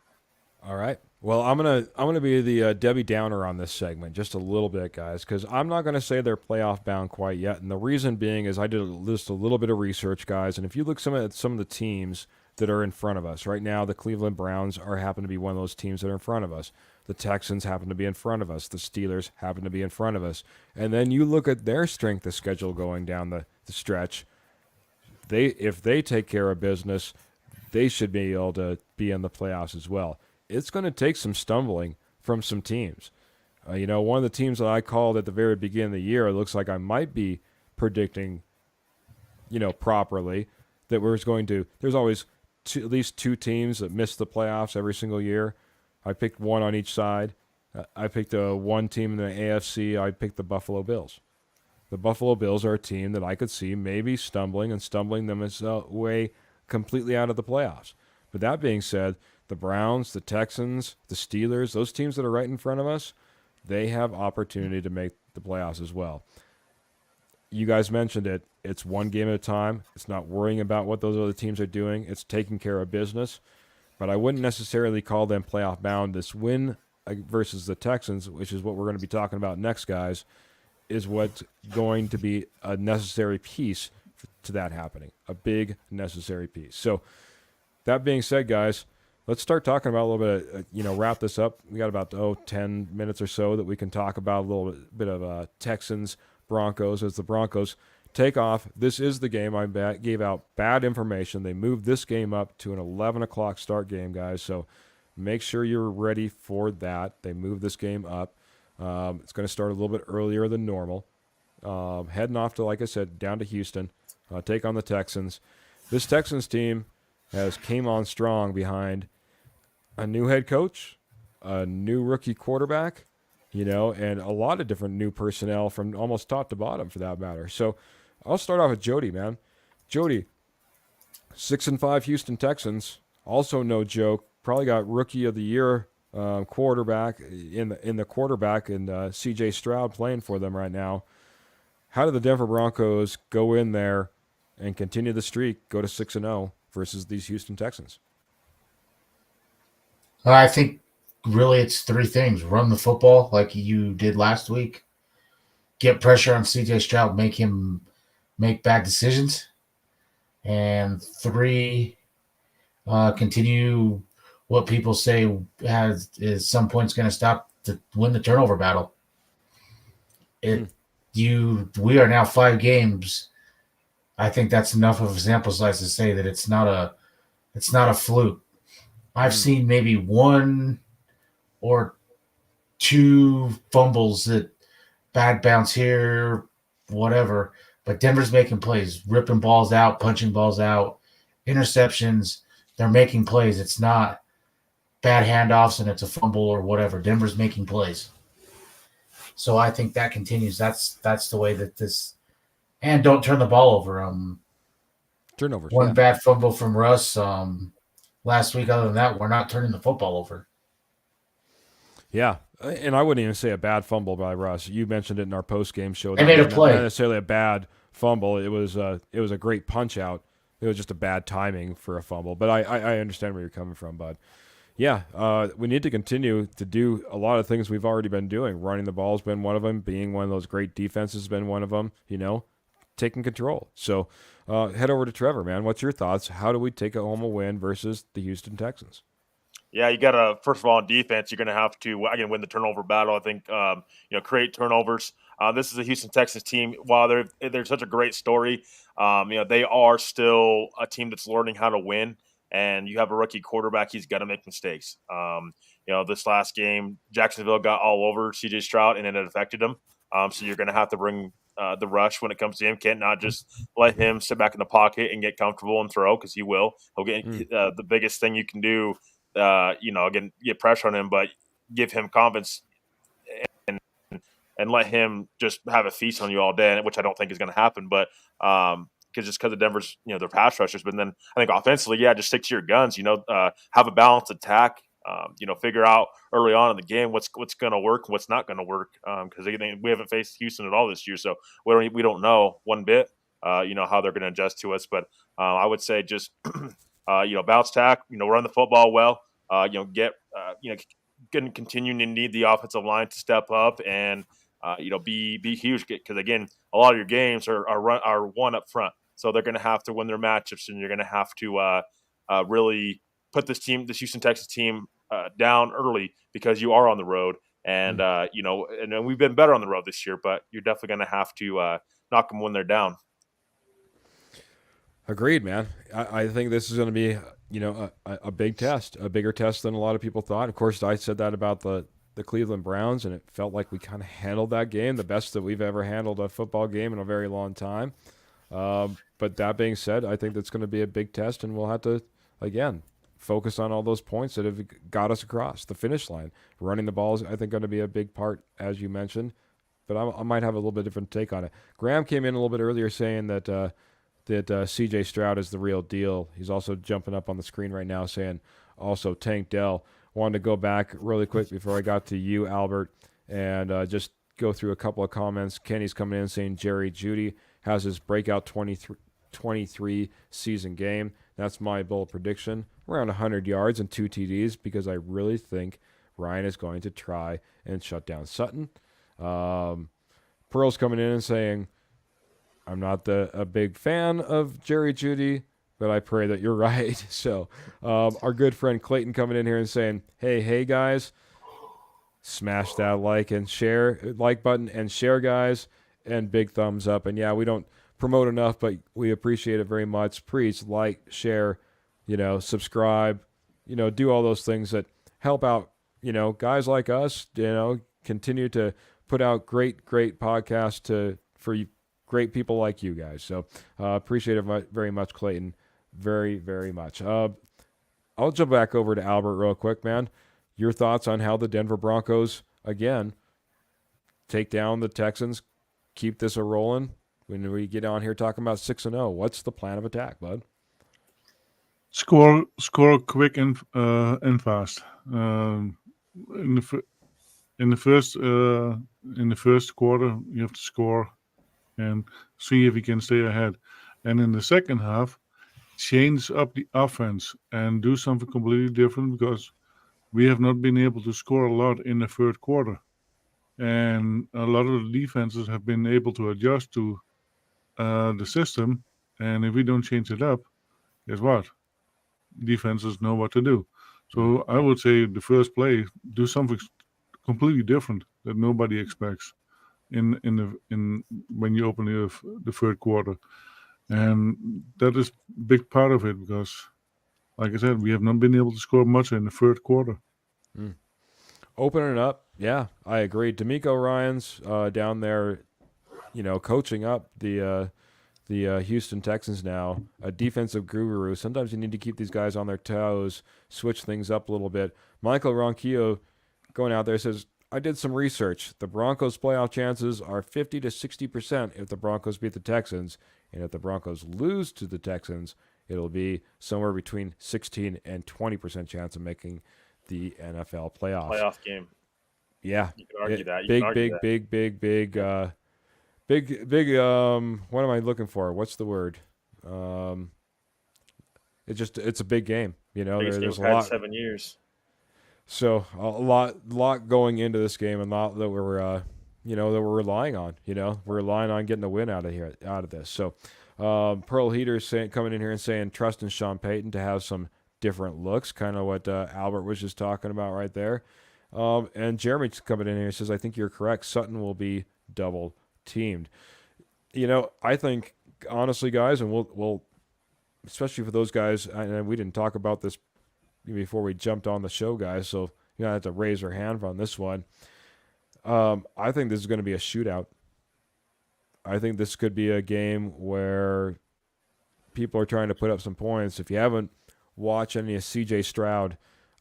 All right. Well, I'm gonna be the Debbie Downer on this segment just a little bit, guys, because I'm not gonna say they're playoff bound quite yet, and the reason being is I did just a little bit of research, guys, and if you look at some of the teams that are in front of us right now, the Cleveland Browns happen to be one of those teams that are in front of us. The Texans happen to be in front of us. The Steelers happen to be in front of us, and then you look at their strength of schedule going down the stretch. If they take care of business, they should be able to be in the playoffs as well. It's going to take some stumbling from some teams. One of the teams that I called at the very beginning of the year, it looks like I might be predicting, properly, that there's always at least 2 teams that miss the playoffs every single year. I picked one on each side. I picked one team in the AFC. I picked the Buffalo Bills. The Buffalo Bills are a team that I could see maybe stumbling them way completely out of the playoffs. But that being said, the Browns, the Texans, the Steelers, those teams that are right in front of us, they have opportunity to make the playoffs as well. You guys mentioned it. It's one game at a time. It's not worrying about what those other teams are doing. It's taking care of business. But I wouldn't necessarily call them playoff bound. This win versus the Texans, which is what we're going to be talking about next, guys, is what's going to be a necessary piece to that happening. A big necessary piece. So that being said, guys, let's start talking about a little bit of, wrap this up. We got about 10 minutes or so that we can talk about a little bit of Texans, Broncos, as the Broncos take off. This is the game. I gave out bad information. They moved this game up to an 11 o'clock start game, guys, so make sure you're ready for that. They moved this game up. It's going to start a little bit earlier than normal. Heading off to, like I said, down to Houston, take on the Texans. This Texans team has came on strong behind a new head coach, a new rookie quarterback, and a lot of different new personnel from almost top to bottom for that matter. So I'll start off with Jody, man. Jody, 6-5 Houston Texans, also no joke. Probably got rookie of the year quarterback in the quarterback and CJ Stroud playing for them right now. How do the Denver Broncos go in there and continue the streak, go to 6-0 versus these Houston Texans? I think really it's 3 things. Run the football like you did last week. Get pressure on CJ Stroud, make him make bad decisions. And 3, continue what people say is some point's going to stop to win the turnover battle. We are now 5 games. I think that's enough of a sample size to say that it's not a fluke. I've seen maybe 1 or 2 fumbles that bad bounce here, whatever. But Denver's making plays, ripping balls out, punching balls out, interceptions, They're making plays. It's not bad handoffs and it's a fumble or whatever. Denver's making plays. So I think that continues. That's the way that this, and don't turn the ball over. Turnovers. One Yeah. bad fumble from Russ last week. Other than that, we're not turning the football over. Yeah, and I wouldn't even say a bad fumble by Russ. You mentioned it in our post-game show. They made a play. Not necessarily a bad fumble. It was a great punch-out. It was just a bad timing for a fumble. But I understand where you're coming from, bud. Yeah, we need to continue to do a lot of things we've already been doing. Running the ball has been one of them. Being one of those great defenses has been one of them. Taking control. So head over to Trevor, man. What's your thoughts? How do we take a home win versus the Houston Texans? Yeah, you got to, first of all, on defense, you're going to have to, again, win the turnover battle. I think, create turnovers. This is a Houston Texans team. While they're such a great story, they are still a team that's learning how to win. And you have a rookie quarterback, he's going to make mistakes. This last game, Jacksonville got all over CJ Stroud, and it affected him. So you're going to have to bring the rush when it comes to him. Can't not just let him sit back in the pocket and get comfortable and throw, because he will. He'll get the biggest thing you can do. Again, get pressure on him, but give him confidence and let him just have a feast on you all day, which I don't think is going to happen. But because of Denver's, their pass rushers. But then I think offensively, just stick to your guns. Have a balanced attack. Figure out early on in the game what's going to work and what's not going to work. Because we haven't faced Houston at all this year, so we don't know one bit. How they're going to adjust to us. But I would say just bounce tack. Run the football well. Continue to need the offensive line to step up and be huge, because again, a lot of your games are won up front. So they're going to have to win their matchups, and you're going to have to really put this Houston Texans team down early, because you are on the road, and and we've been better on the road this year, but you're definitely going to have to knock them when they're down. Agreed, man. I think this is going to be, a big test, a bigger test than a lot of people thought. Of course, I said that about the Cleveland Browns, and it felt like we kind of handled that game, the best that we've ever handled a football game in a very long time. But that being said, I think that's going to be a big test, and we'll have to, again, focus on all those points that have got us across the finish line. Running the ball is, I think, going to be a big part, as you mentioned, but I might have a little bit different take on it. Graham came in a little bit earlier saying that CJ Stroud is the real deal. He's also jumping up on the screen right now saying also Tank Dell. Wanted to go back really quick before I got to you, Albert, and just go through a couple of comments. Kenny's coming in saying Jerry Jeudy has his breakout 23 season game. That's my bold prediction. Around 100 yards and 2 TDs, because I really think Ryan is going to try and shut down Sutton. Pearl's coming in and saying, I'm not a big fan of Jerry Jeudy, but I pray that you're right. So our good friend Clayton coming in here and saying, hey, guys, smash that like button and share, guys, and big thumbs up. And, we don't promote enough, but we appreciate it very much. Please like, share, subscribe, do all those things that help out, guys like us, continue to put out great podcasts for you. Great people like you guys. So appreciate it very much, Clayton. Very, very much. I'll jump back over to Albert real quick, man. Your thoughts on how the Denver Broncos, again, take down the Texans, keep this a-rolling. When we get on here talking about 6-0, what's the plan of attack, bud? Score quick and fast. In the first quarter, you have to score and see if he can stay ahead. And in the second half, change up the offense and do something completely different, because we have not been able to score a lot in the third quarter. And a lot of the defenses have been able to adjust to the system. And if we don't change it up, guess what? Defenses know what to do. So I would say the first play, do something completely different that nobody expects in when you open the third quarter. And that is a big part of it, because, like I said, we have not been able to score much in the third quarter. Opening it up, yeah, I agree. D'Amico Ryan's down there, coaching up the the Houston Texans now, a defensive guru. Sometimes you need to keep these guys on their toes, switch things up a little bit. Michael Ronquillo going out there says, I did some research. The Broncos' playoff chances are 50 to 60% if the Broncos beat the Texans. And if the Broncos lose to the Texans, it'll be somewhere between 16 and 20% chance of making the NFL playoffs. Playoff game. Yeah. You can argue that. You Big, can argue that. Big, what am I looking for? What's the word? It's a big game. You know, Biggest there's a game we've had lot. in 7 years. So a lot going into this game, and a lot that we're relying on. You know, we're relying on getting a win out of this. So, Pearl Heater coming in here and saying trust in Sean Payton to have some different looks, kind of what Albert was just talking about right there. And Jeremy's coming in here and says, I think you're correct. Sutton will be double teamed. You know, I think honestly, guys, and we'll especially for those guys, and we didn't talk about this before we jumped on the show, guys, so you have to raise your hand on this one. I think this is going to be a shootout. I think this could be a game where people are trying to put up some points. If you haven't watched any of CJ Stroud,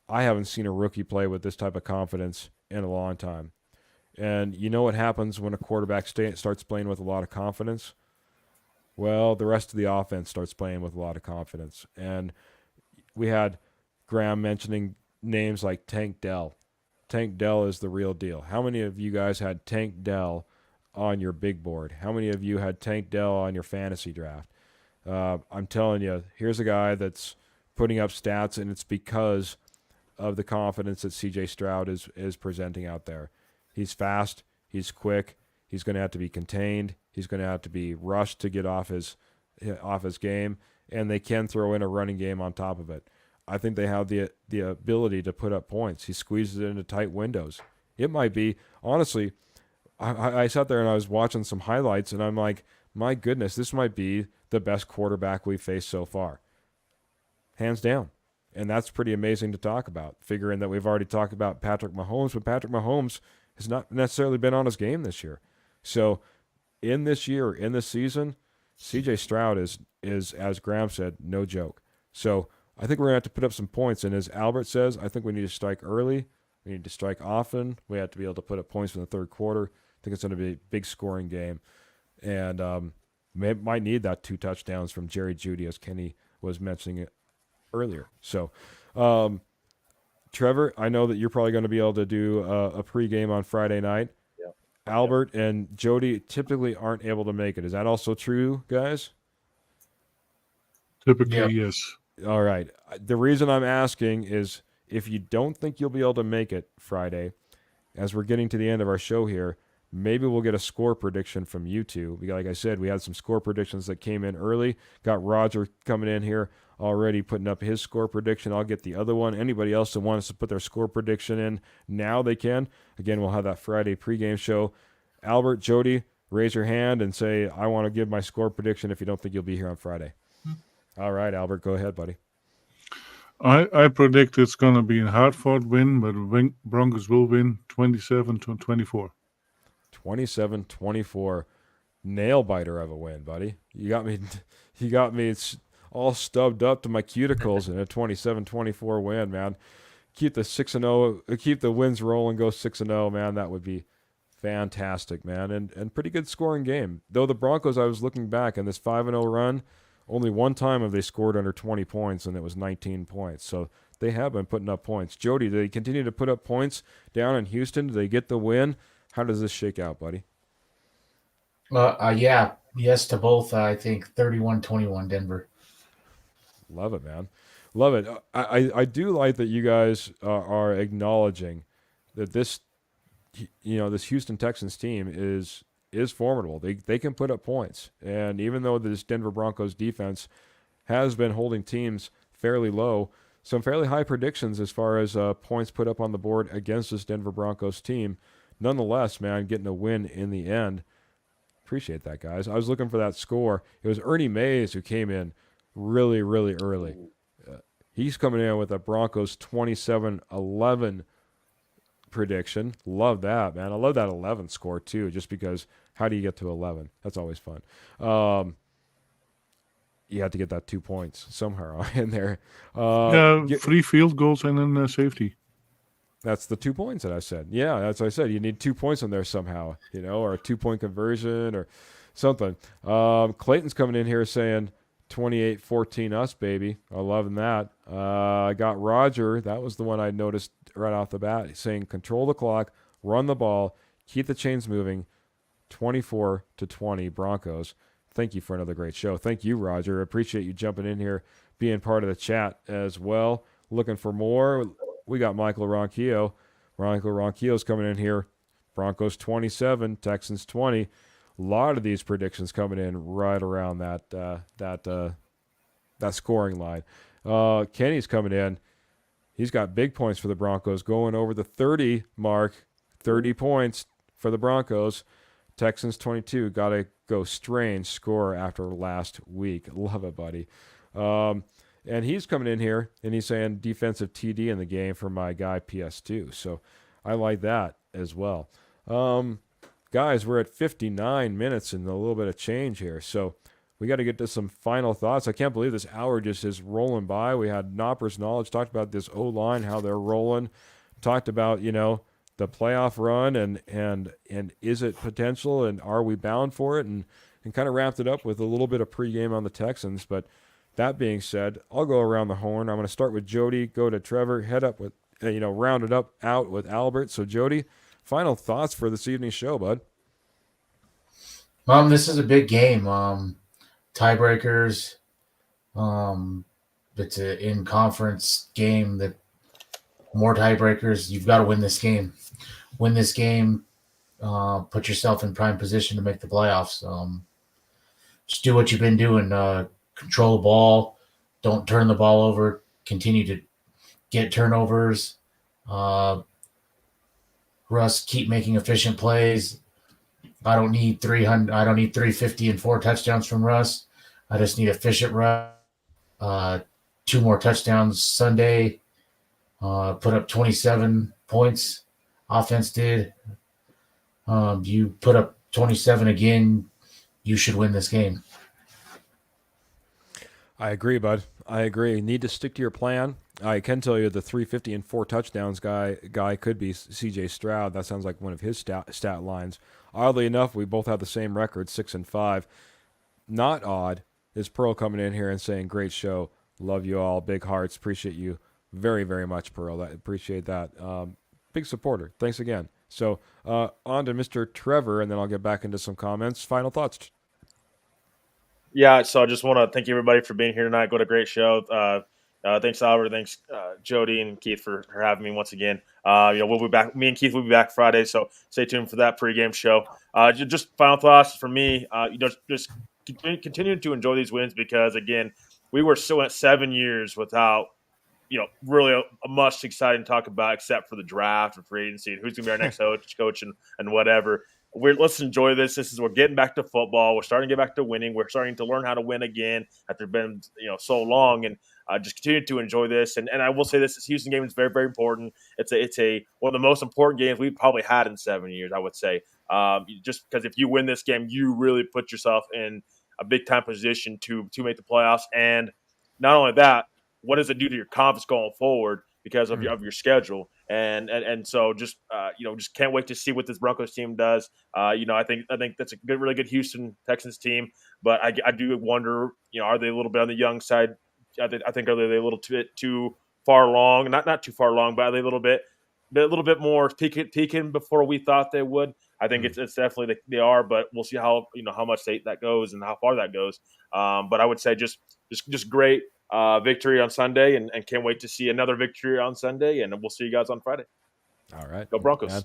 I haven't seen a rookie play with this type of confidence in a long time. And you know what happens when a quarterback starts playing with a lot of confidence? Well, the rest of the offense starts playing with a lot of confidence. And we had Graham mentioning names like Tank Dell. Tank Dell is the real deal. How many of you guys had Tank Dell on your big board? How many of you had Tank Dell on your fantasy draft? I'm telling you, here's a guy that's putting up stats, and it's because of the confidence that CJ Stroud is presenting out there. He's fast. He's quick. He's going to have to be contained. He's going to have to be rushed to get off his game, and they can throw in a running game on top of it. I think they have the ability to put up points. He squeezes it into tight windows. It might be, honestly, I sat there and I was watching some highlights, and I'm like, my goodness, this might be the best quarterback we've faced so far. Hands down. And that's pretty amazing to talk about, figuring that we've already talked about Patrick Mahomes, but Patrick Mahomes has not necessarily been on his game this year. So in this season, CJ Stroud is, as Graham said, no joke. So I think we're going to have to put up some points. And as Albert says, I think we need to strike early. We need to strike often. We have to be able to put up points in the third quarter. I think it's going to be a big scoring game. And might need that 2 touchdowns from Jerry Jeudy, as Kenny was mentioning it earlier. So, Trevor, I know that you're probably going to be able to do a pregame on Friday night. Yep. Albert and Jody typically aren't able to make it. Is that also true, guys? Typically, yes. All right. The reason I'm asking is if you don't think you'll be able to make it Friday, as we're getting to the end of our show here, maybe we'll get a score prediction from you two. Like I said, we had some score predictions that came in early. Got Roger coming in here already putting up his score prediction. I'll get the other one. Anybody else that wants to put their score prediction in now, they can. Again, we'll have that Friday pregame show. Albert, Jody, raise your hand and say, I want to give my score prediction if you don't think you'll be here on Friday. All right, Albert, go ahead, buddy. I predict it's going to be a hard-fought win, but Broncos will win 27-24. 27-24. Nail biter of a win, buddy. You got me it's all stubbed up to my cuticles in a 27-24 win, man. Keep the 6-0, keep the wins rolling, go 6-0, man. That would be fantastic, man. And pretty good scoring game. Though the Broncos, I was looking back in this 5-0 run, only one time have they scored under 20 points, and it was 19 points. So they have been putting up points. Jody, do they continue to put up points down in Houston? Do they get the win? How does this shake out, buddy? Yeah. Yes to both. I think 31-21 Denver. Love it, man. Love it. I do like that you guys are acknowledging that this Houston Texans team is formidable. They can put up points. And even though this Denver Broncos defense has been holding teams fairly low, some fairly high predictions as far as points put up on the board against this Denver Broncos team. Nonetheless, man, getting a win in the end. Appreciate that, guys. I was looking for that score. It was Ernie Mays who came in really, really early. He's coming in with a Broncos 27-11 prediction. Love that, man. I love that 11 score, too, just because how do you get to 11? That's always fun. you had to get that 2 points somehow in there. Yeah, 3 field goals and then safety. That's the 2 points that I said. Yeah, that's what I said. You need 2 points in there somehow, or a 2-point conversion or something. Clayton's coming in here saying 28-14 us, baby. I'm loving that. I got Roger. That was the one I noticed right off the bat. He's saying control the clock, run the ball, keep the chains moving. 24-20 Broncos. Thank you for another great show. Thank you, Roger. Appreciate you jumping in here, being part of the chat as well. Looking for more. We got Michael Ronquillo. Michael Ronquillo's coming in here. Broncos 27, Texans 20. A lot of these predictions coming in right around that scoring line. Kenny's coming in. He's got big points for the Broncos, going over the 30 mark. 30 points for the Broncos. Texans 22. Got to go strange score after last week. Love it, buddy. And he's coming in here, and he's saying defensive TD in the game for my guy PS2. So I like that as well. Guys, we're at 59 minutes and a little bit of change here. So we got to get to some final thoughts. I can't believe this hour just is rolling by. We had Nopper's Knowledge, talked about this O-line, how they're rolling, talked about, the playoff run and is it potential and are we bound for it, and kind of wrapped it up with a little bit of pregame on the Texans. But that being said, I'll go around the horn. I'm going to start with Jody, go to Trevor, head up with, round it up out with Albert. So Jody, final thoughts for this evening's show, bud. This is a big game. Tiebreakers. It's an in-conference game that more tiebreakers. You've got to win this game. Win this game. Put yourself in prime position to make the playoffs. Just do what you've been doing. Control the ball. Don't turn the ball over. Continue to get turnovers. Russ, keep making efficient plays. I don't need 300. I don't need 350 and 4 touchdowns from Russ. I just need efficient Russ. 2 more touchdowns Sunday. Put up 27 points. Offense did. You put up 27 again. You should win this game. I agree, bud. I agree. You need to stick to your plan. I can tell you the 350 and 4 touchdowns guy could be CJ Stroud. That sounds like one of his stat lines. Oddly enough, we both have the same record, 6-5. Not odd is Pearl coming in here and saying, great show. Love you all. Big hearts. Appreciate you very, very much, Pearl. I appreciate that. Big supporter. Thanks again. So on to Mr. Trevor, and then I'll get back into some comments. Final thoughts. Yeah, so I just want to thank everybody for being here tonight. What a great show. Thanks, Albert. Thanks, Jody and Keith for having me once again. We'll be back. Me and Keith will be back Friday, so stay tuned for that pregame show. Just final thoughts for me. Just continue to enjoy these wins because, again, we were still at 7 years without, really a much exciting to talk about except for the draft or free agency and who's going to be our next coach and whatever. Let's enjoy this. We're getting back to football. We're starting to get back to winning. We're starting to learn how to win again after been so long, and just continue to enjoy this. And I will say this Houston game is very, very important. It's one of the most important games we've probably had in 7 years, I would say. Just because if you win this game, you really put yourself in a big time position to make the playoffs. And not only that, what does it do to your confidence going forward because of your schedule? And so just can't wait to see what this Broncos team does. I think that's a really good Houston Texans team, but I do wonder, are they a little bit on the young side? I think are they a little bit too far along? Not too far along, but are they a little bit more peaking before we thought they would? I think it's definitely they are, but we'll see how much that goes and how far that goes. But I would say just great victory on Sunday, and can't wait to see another victory on Sunday, and we'll see you guys on Friday. All right. Go Broncos. Man.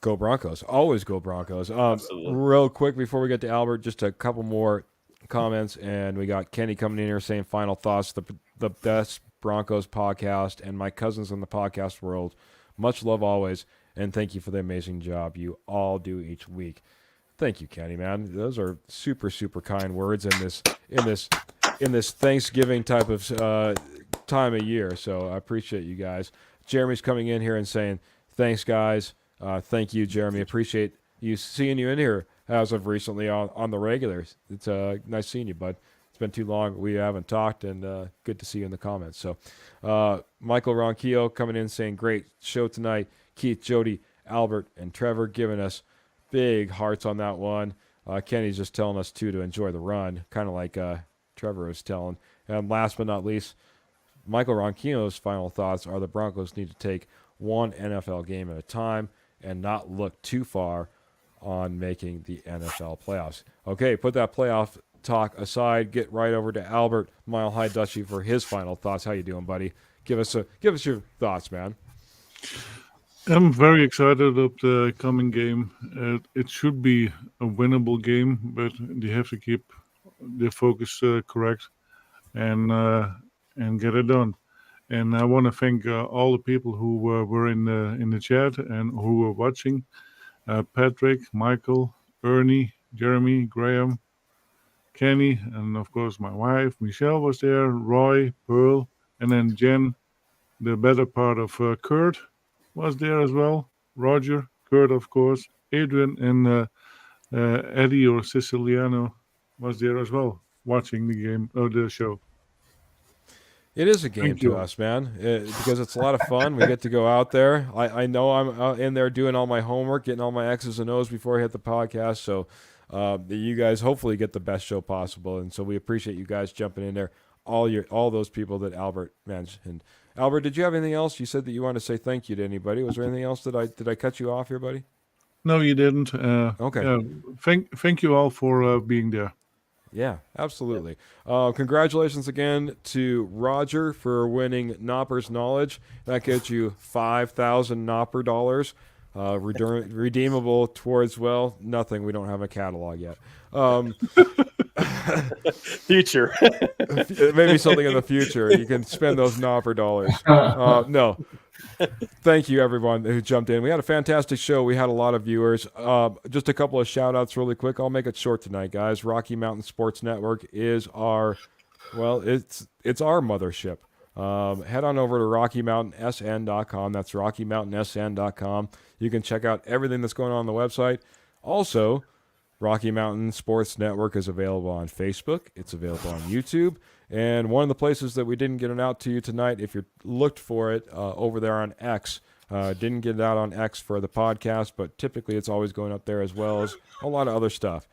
Go Broncos. Always go Broncos. Absolutely. Real quick before we get to Albert, just a couple more comments, and we got Kenny coming in here saying final thoughts, the best Broncos podcast, and my cousins in the podcast world. Much love always, and thank you for the amazing job you all do each week. Thank you, Kenny, man. Those are super, super kind words in this Thanksgiving type of time of year. So I appreciate you guys. Jeremy's coming in here and saying, thanks, guys. Thank you, Jeremy. Appreciate seeing you in here as of recently on the regulars. It's nice seeing you, bud. It's been too long. We haven't talked, and good to see you in the comments. So, Michael Ronquillo coming in saying, great show tonight. Keith, Jody, Albert, and Trevor giving us big hearts on that one. Kenny's just telling us, too, to enjoy the run, kind of like Trevor was telling. And last but not least, Michael Ronquillo's final thoughts are the Broncos need to take one NFL game at a time and not look too far on making the NFL playoffs. Okay, put that playoff talk aside. Get right over to Albert Mile High Dutchy for his final thoughts. How you doing, buddy? Give us your thoughts, man. I'm very excited of the coming game. It should be a winnable game, but they have to keep the focus correct and get it done. And I want to thank all the people who were in the chat and who were watching. Patrick, Michael, Ernie, Jeremy, Graham, Kenny, and of course my wife, Michelle was there, Roy, Pearl, and then Jen, the better part of Kurt was there as well. Roger, Kurt, of course, Adrian, and Eddie or Siciliano was there as well, watching the game or the show. It is a game to us, man, because it's a lot of fun. We get to go out there. I know I'm in there doing all my homework, getting all my X's and O's before I hit the podcast, so you guys hopefully get the best show possible. And so we appreciate you guys jumping in there, all those people that Albert mentioned. Albert, did you have anything else? You said that you wanted to say thank you to anybody. Was there anything else did I cut you off here, buddy? No, you didn't. Okay. Yeah, thank you all for being there. Yeah, absolutely. Congratulations again to Roger for winning Nopper's Knowledge. That gets you 5,000 Nopper dollars, redeemable towards, well, nothing. We don't have a catalog yet. Future. Maybe something in the future. You can spend those Nopper dollars. No. Thank you, everyone who jumped in. We had a fantastic show. We had a lot of viewers. Just a couple of shout-outs really quick. I'll make it short tonight, guys. Rocky Mountain Sports Network is our, well, it's our mothership. Head on over to RockyMountainSN.com. That's RockyMountainSN.com. You can check out everything that's going on the website. Also, Rocky Mountain Sports Network is available on Facebook. It's available on YouTube. And one of the places that we didn't get it out to you tonight, if you looked for it over there on X, didn't get it out on X for the podcast, but typically it's always going up there as well as a lot of other stuff.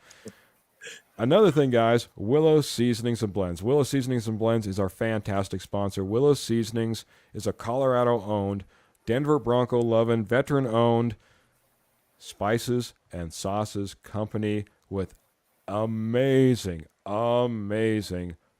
Another thing, guys, Willow Seasonings and Blends. Willow Seasonings and Blends is our fantastic sponsor. Willow Seasonings is a Colorado-owned, Denver Bronco loving, veteran-owned spices and sauces company with amazing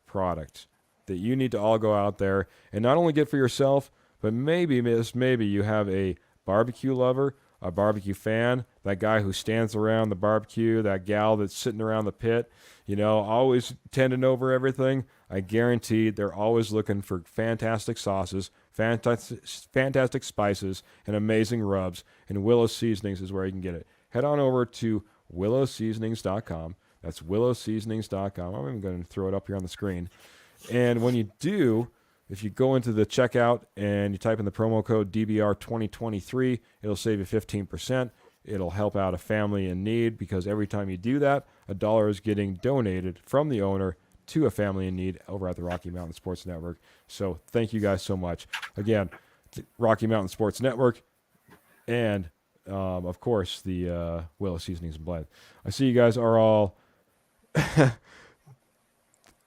products that you need to all go out there and not only get for yourself, but maybe you have a barbecue lover, a barbecue fan, that guy who stands around the barbecue, that gal that's sitting around the pit, always tending over everything. I guarantee they're always looking for fantastic sauces, fantastic spices, and amazing rubs, and Willow Seasonings is where you can get it. Head on over to willowseasonings.com. That's willowseasonings.com. I'm even going to throw it up here on the screen. And when you do, if you go into the checkout and you type in the promo code DBR2023, it'll save you 15%. It'll help out a family in need because every time you do that, $1 is getting donated from the owner to a family in need over at the Rocky Mountain Sports Network. So thank you guys so much. Again, Rocky Mountain Sports Network and, of course, the Willow Seasonings and Blend. I see you guys are all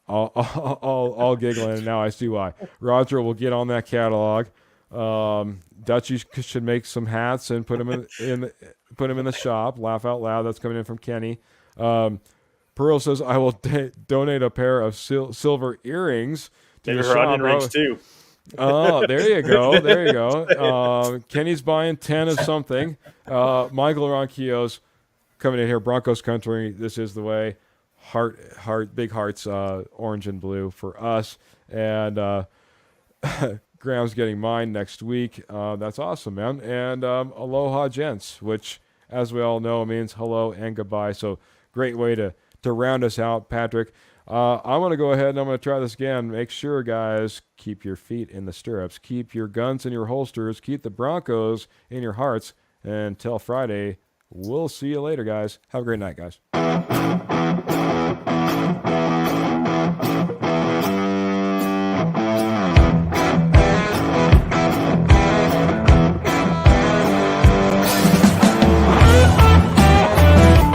all giggling, and now I see why. Roger will get on that catalog. Dutchy should make some hats and put them in the shop. Laugh out loud. That's coming in from Kenny. Pearl says, I will donate a pair of silver earrings to maybe the her shop. onion rings too. Oh, there you go. Kenny's buying 10 of something. Michael Ronquillo's coming in here. Broncos country. This is the way. Heart, big hearts, orange and blue for us. And Graham's getting mine next week. That's awesome, man. And aloha, gents, which, as we all know, means hello and goodbye. So great way to round us out, Patrick. I'm going to go ahead and I'm going to try this again. Make sure, guys, keep your feet in the stirrups. Keep your guns in your holsters. Keep the Broncos in your hearts. And until Friday, we'll see you later, guys. Have a great night, guys.